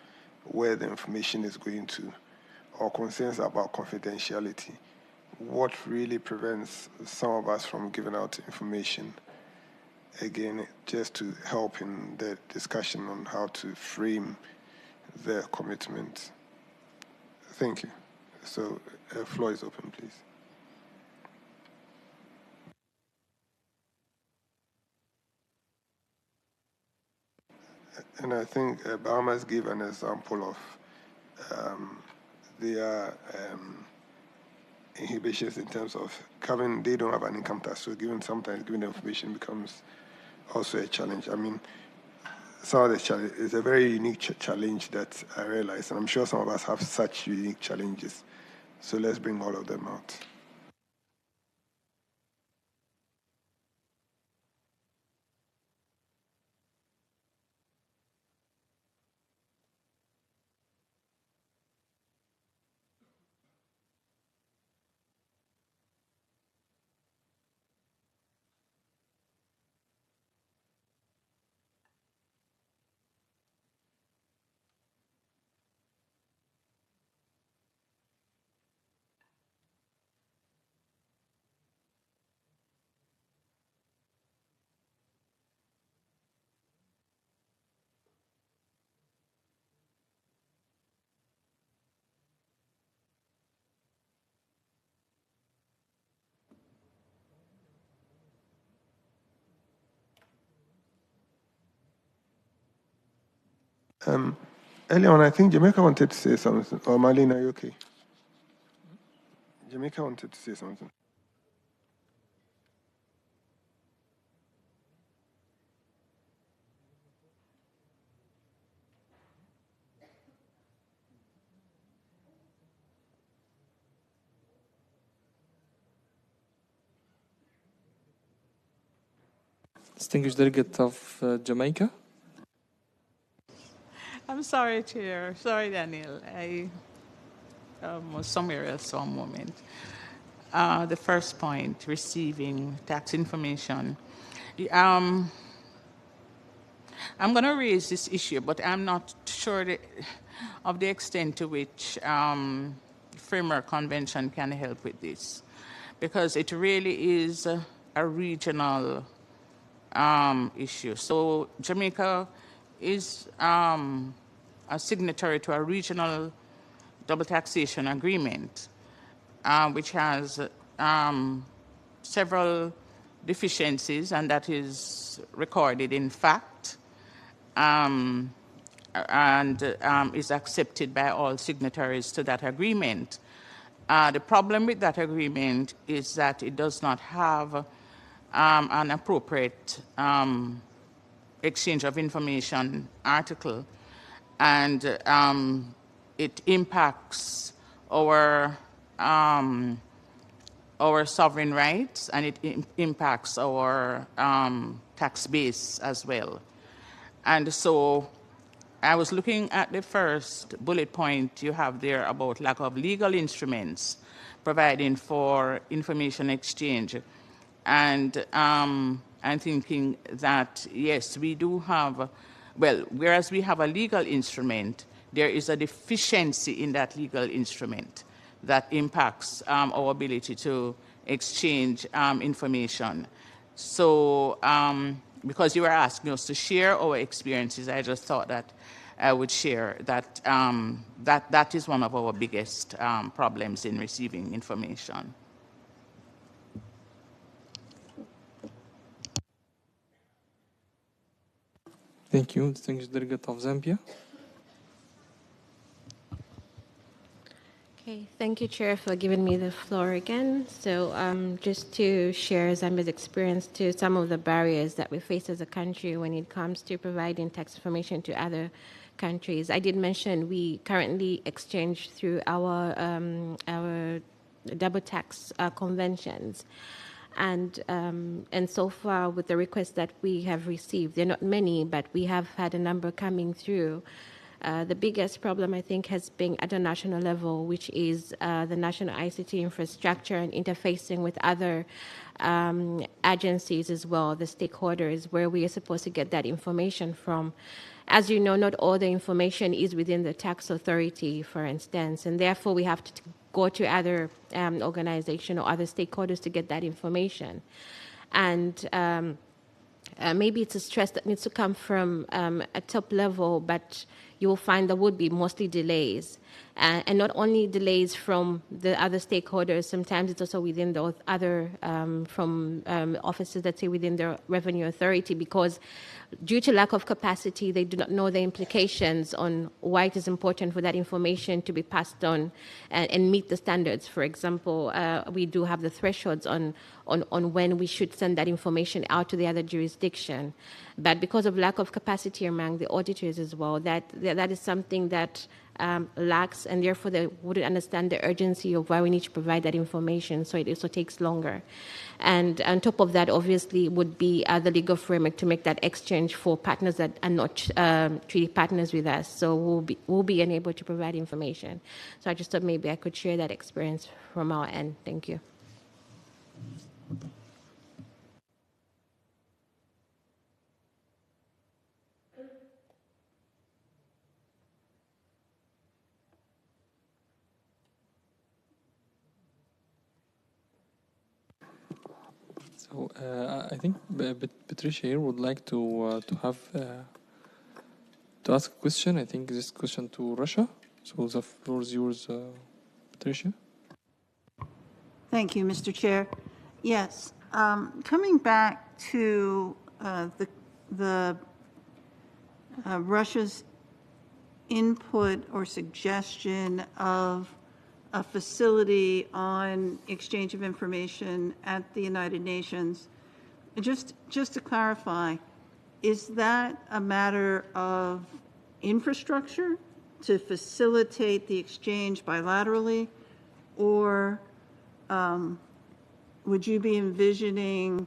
S20: where the information is going to, or concerns about confidentiality. What really prevents some of us from giving out information? Again, just to help in the discussion on how to frame the commitment. Thank you. So, the floor is open, please. And I think Bahamas gave an example of their inhibitions in terms of they don't have an income tax, so sometimes giving the information becomes also a challenge. I mean, some of the challenge is a very unique challenge that I realize, and I'm sure some of us have such unique challenges. So let's bring all of them out. Earlier on, I think Jamaica wanted to say something. Or Marlene, are you okay? Jamaica wanted to say something.
S1: Distinguished delegate of Jamaica.
S16: I'm sorry, Chair. Sorry, Daniel. I was somewhere else for a moment. The first point, receiving tax information. I'm going to raise this issue, but I'm not sure of the extent to which Framework Convention can help with this, because it really is a regional issue. So Jamaica is a signatory to a regional double taxation agreement, which has several deficiencies, and that is recorded in fact, and is accepted by all signatories to that agreement. The problem with that agreement is that it does not have an appropriate exchange of information article, and it impacts our sovereign rights, and it impacts our tax base as well. And so I was looking at the first bullet point you have there about lack of legal instruments providing for information exchange. And I'm thinking that, yes, we do have, well, whereas we have a legal instrument, there is a deficiency in that legal instrument that impacts our ability to exchange information. So, because you were asking us to share our experiences, I just thought that I would share that that is one of our biggest problems in receiving information.
S21: Thank you, distinguished delegate of Zambia.
S8: Okay, thank you, Chair, for giving me the floor again. So just to share Zambia's experience to some of the barriers that we face as a country when it comes to providing tax information to other countries. I did mention we currently exchange through our double tax conventions. And so far, with the requests that we have received, they're not many, but we have had a number coming through. The biggest problem, I think, has been at the national level, which is the national ICT infrastructure and interfacing with other agencies as well, the stakeholders, where we are supposed to get that information from. As you know, not all the information is within the tax authority, for instance, and therefore we have to go to other organizations or other stakeholders to get that information. And maybe it's a stress that needs to come from a top level, but you will find there would be mostly delays. And not only delays from the other stakeholders, sometimes it's also within the other, from offices that say within the revenue authority, because due to lack of capacity, they do not know the implications on why it is important for that information to be passed on and meet the standards. For example, we do have the thresholds on when we should send that information out to the other jurisdiction. But because of lack of capacity among the auditors as well, that is something that lacks, and therefore they wouldn't understand the urgency of why we need to provide that information, so it also takes longer. And on top of that, obviously, would be the legal framework to make that exchange for partners that are not treaty partners with us. So we'll be unable to provide information. So I just thought maybe I could share that experience from our end. Thank you.
S21: So I think Patricia here would like to ask a question. I think this question to Russia. So the floor is yours, Patricia.
S12: Thank you, Mr. Chair. Yes, coming back to the Russia's input or suggestion of a facility on exchange of information at the United Nations. Just to clarify, is that a matter of infrastructure to facilitate the exchange bilaterally, or would you be envisioning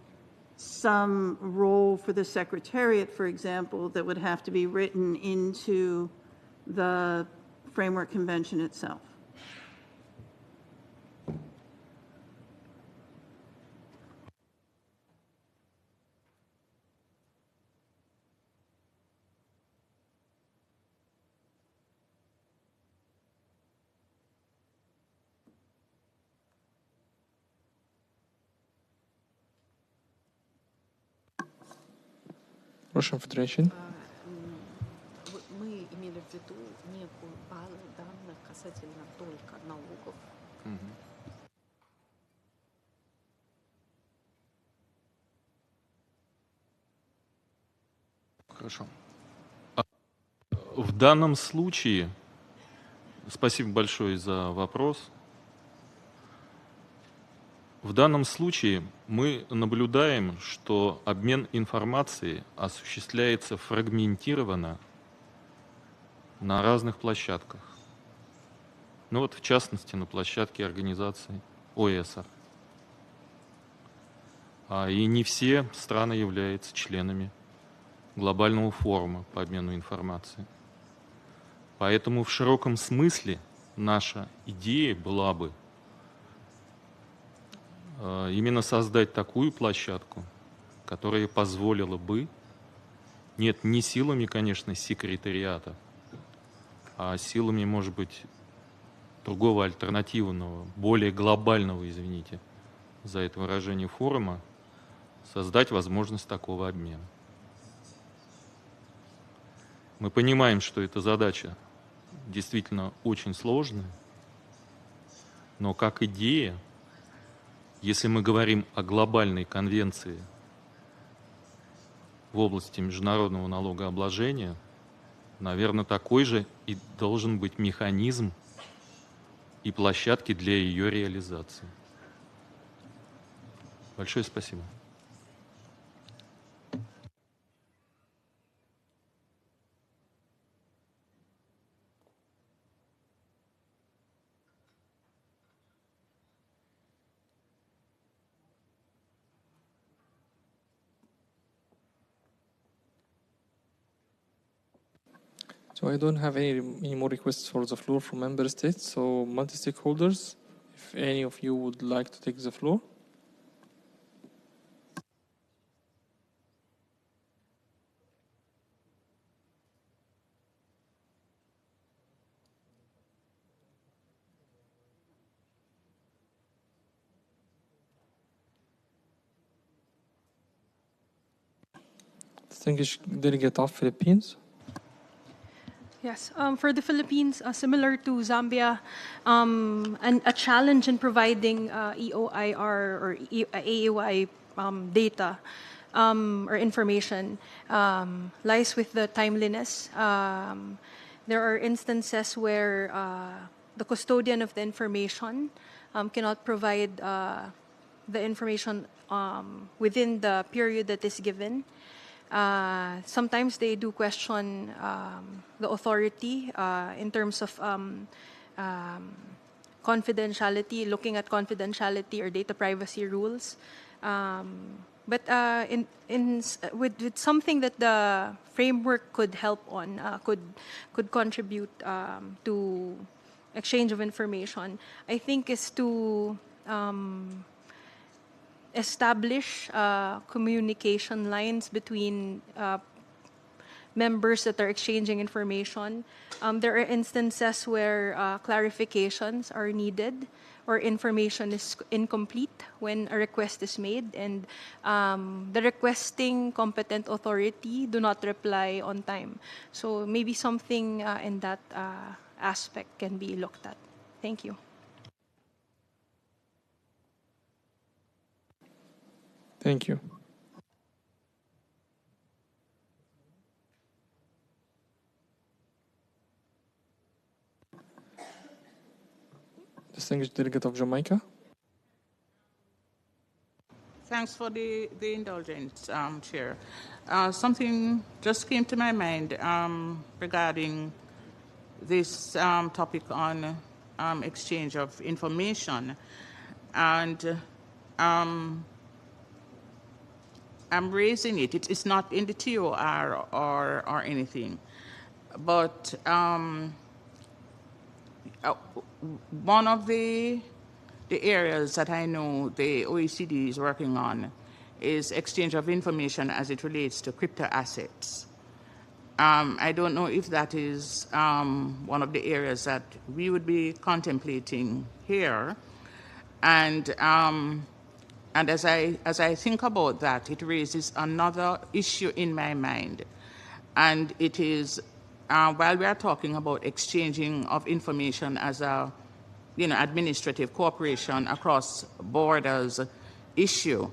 S12: some role for the Secretariat, for example, that would have to be written into the Framework Convention itself?
S21: Russian Federation.
S13: Мы имели в виду некую базу данных касательно только налогов.
S23: Хорошо. В данном случае, спасибо большое за вопрос. В данном случае мы наблюдаем, что обмен информацией осуществляется фрагментированно на разных площадках. Ну вот, в частности, на площадке организации ОЭСР. И не все страны являются членами глобального форума по обмену информацией. Поэтому в широком смысле наша идея была бы именно создать такую площадку, которая позволила бы, нет, не силами, конечно, секретариата, а силами, может быть, другого альтернативного, более глобального, извините за это выражение, форума, создать возможность такого обмена. Мы понимаем, что эта задача действительно очень сложная, но как идея, если мы говорим о глобальной конвенции в области международного налогообложения, наверное, такой же и должен быть механизм и площадки для ее реализации. Большое спасибо.
S21: So I don't have any more requests for the floor from member states. So multi-stakeholders, if any of you would like to take the floor. Distinguished Delegate of Philippines.
S4: Yes, for the Philippines, similar to Zambia, and a challenge in providing EOIR or AEY data or information lies with the timeliness. There are instances where the custodian of the information cannot provide the information within the period that is given. Sometimes they do question the authority in terms of confidentiality, looking at confidentiality or data privacy rules. But with something that the framework could help on, could contribute to exchange of information, I think is to establish communication lines between members that are exchanging information. There are instances where clarifications are needed or information is incomplete when a request is made, and the requesting competent authority do not reply on time. So maybe something in that aspect can be looked at. Thank you.
S21: Thank you. Distinguished Delegate of Jamaica.
S16: Thanks for the indulgence, Chair. Something just came to my mind regarding this topic on exchange of information. And I'm raising it. It's not in the TOR or anything. But one of the areas that I know the OECD is working on is exchange of information as it relates to crypto assets. I don't know if that is one of the areas that we would be contemplating here. And as I think about that, it raises another issue in my mind. And it is, while we are talking about exchanging of information as a administrative cooperation across borders issue,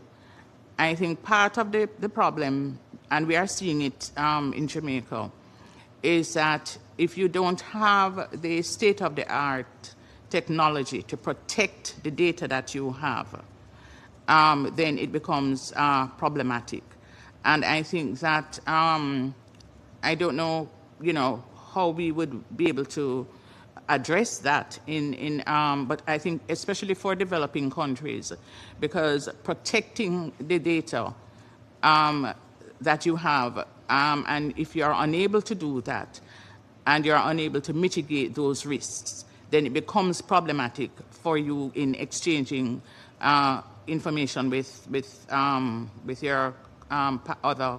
S16: I think part of the problem, and we are seeing it in Jamaica, is that if you don't have the state-of-the-art technology to protect the data that you have, then it becomes problematic. And I think that I don't know, how we would be able to address that but I think especially for developing countries, because protecting the data that you have, and if you are unable to do that, and you're unable to mitigate those risks, then it becomes problematic for you in exchanging information with your other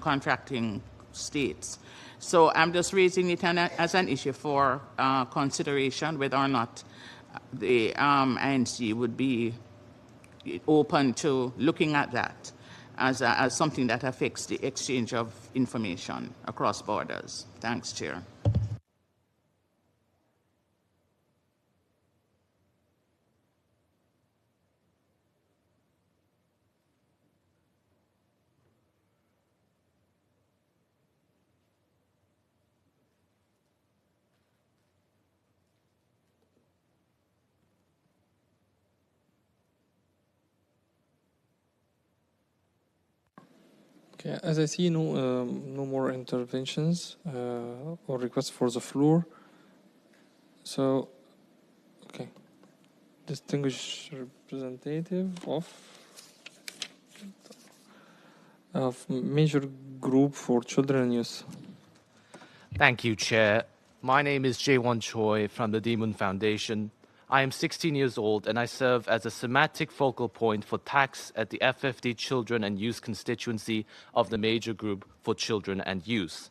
S16: contracting states. So I'm just raising it as an issue for consideration, whether or not the INC would be open to looking at that as something that affects the exchange of information across borders. Thanks, Chair.
S21: Okay, as I see no more interventions or requests for the floor. So, okay, distinguished representative of major group for children and youth.
S11: Thank you, Chair. My name is Jaewon Choi from the Demon Foundation. I am 16 years old and I serve as a thematic focal point for tax at the FFD Children and Youth constituency of the Major Group for Children and Youth.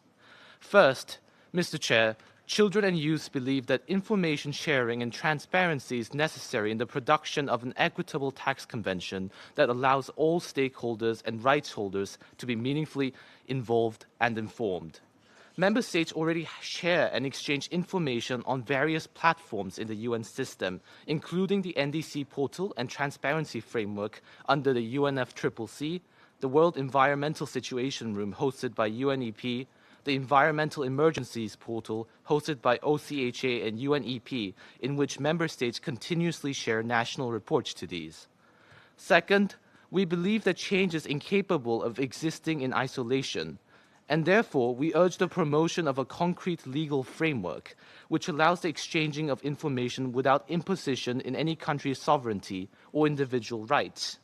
S11: First, Mr. Chair, children and youth believe that information sharing and transparency is necessary in the production of an equitable tax convention that allows all stakeholders and rights holders to be meaningfully involved and informed. Member states already share and exchange information on various platforms in the UN system, including the NDC portal and transparency framework under the UNFCCC, the World Environmental Situation Room hosted by UNEP, the Environmental Emergencies portal hosted by OCHA and UNEP, in which member states continuously share national reports to these. Second, we believe that change is incapable of existing in isolation, and therefore we urge the promotion of a concrete legal framework which allows the exchanging of information without imposition in any country's sovereignty or individual rights.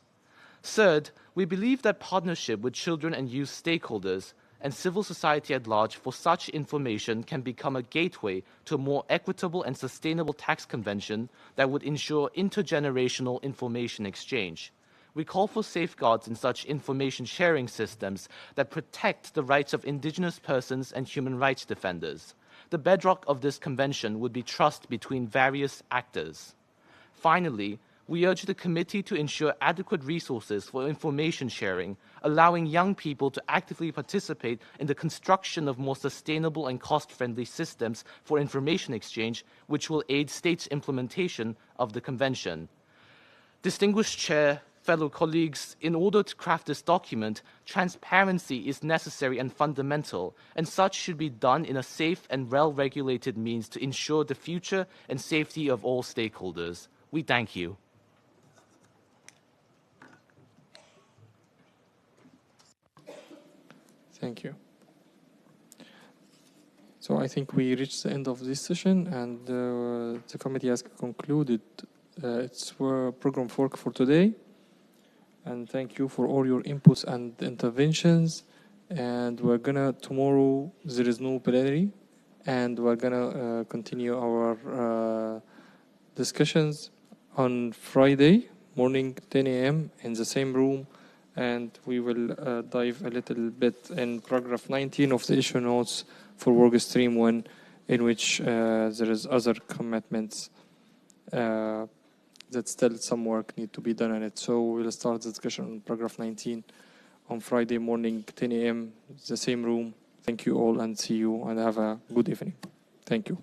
S11: Third, we believe that partnership with children and youth stakeholders and civil society at large for such information can become a gateway to a more equitable and sustainable tax convention that would ensure intergenerational information exchange. We call for safeguards in such information sharing systems that protect the rights of indigenous persons and human rights defenders. The bedrock of this convention would be trust between various actors. Finally, we urge the committee to ensure adequate resources for information sharing, allowing young people to actively participate in the construction of more sustainable and cost-friendly systems for information exchange, which will aid states' implementation of the convention. Distinguished Chair, fellow colleagues, in order to craft this document, transparency is necessary and fundamental, and such should be done in a safe and well-regulated means to ensure the future and safety of all stakeholders. We thank you.
S21: Thank you. So I think we reached the end of this session, and the committee has concluded its program work for today. And thank you for all your inputs and interventions. And we're gonna, tomorrow there is no plenary, and we're gonna continue our discussions on Friday morning 10 a.m. in the same room, and we will dive a little bit in paragraph 19 of the issue notes for work stream 1, in which there is other commitments that still some work need to be done on it. So we'll start the discussion on paragraph 19 on Friday morning, 10 a.m., the same room. Thank you all and see you and have a good evening. Thank you.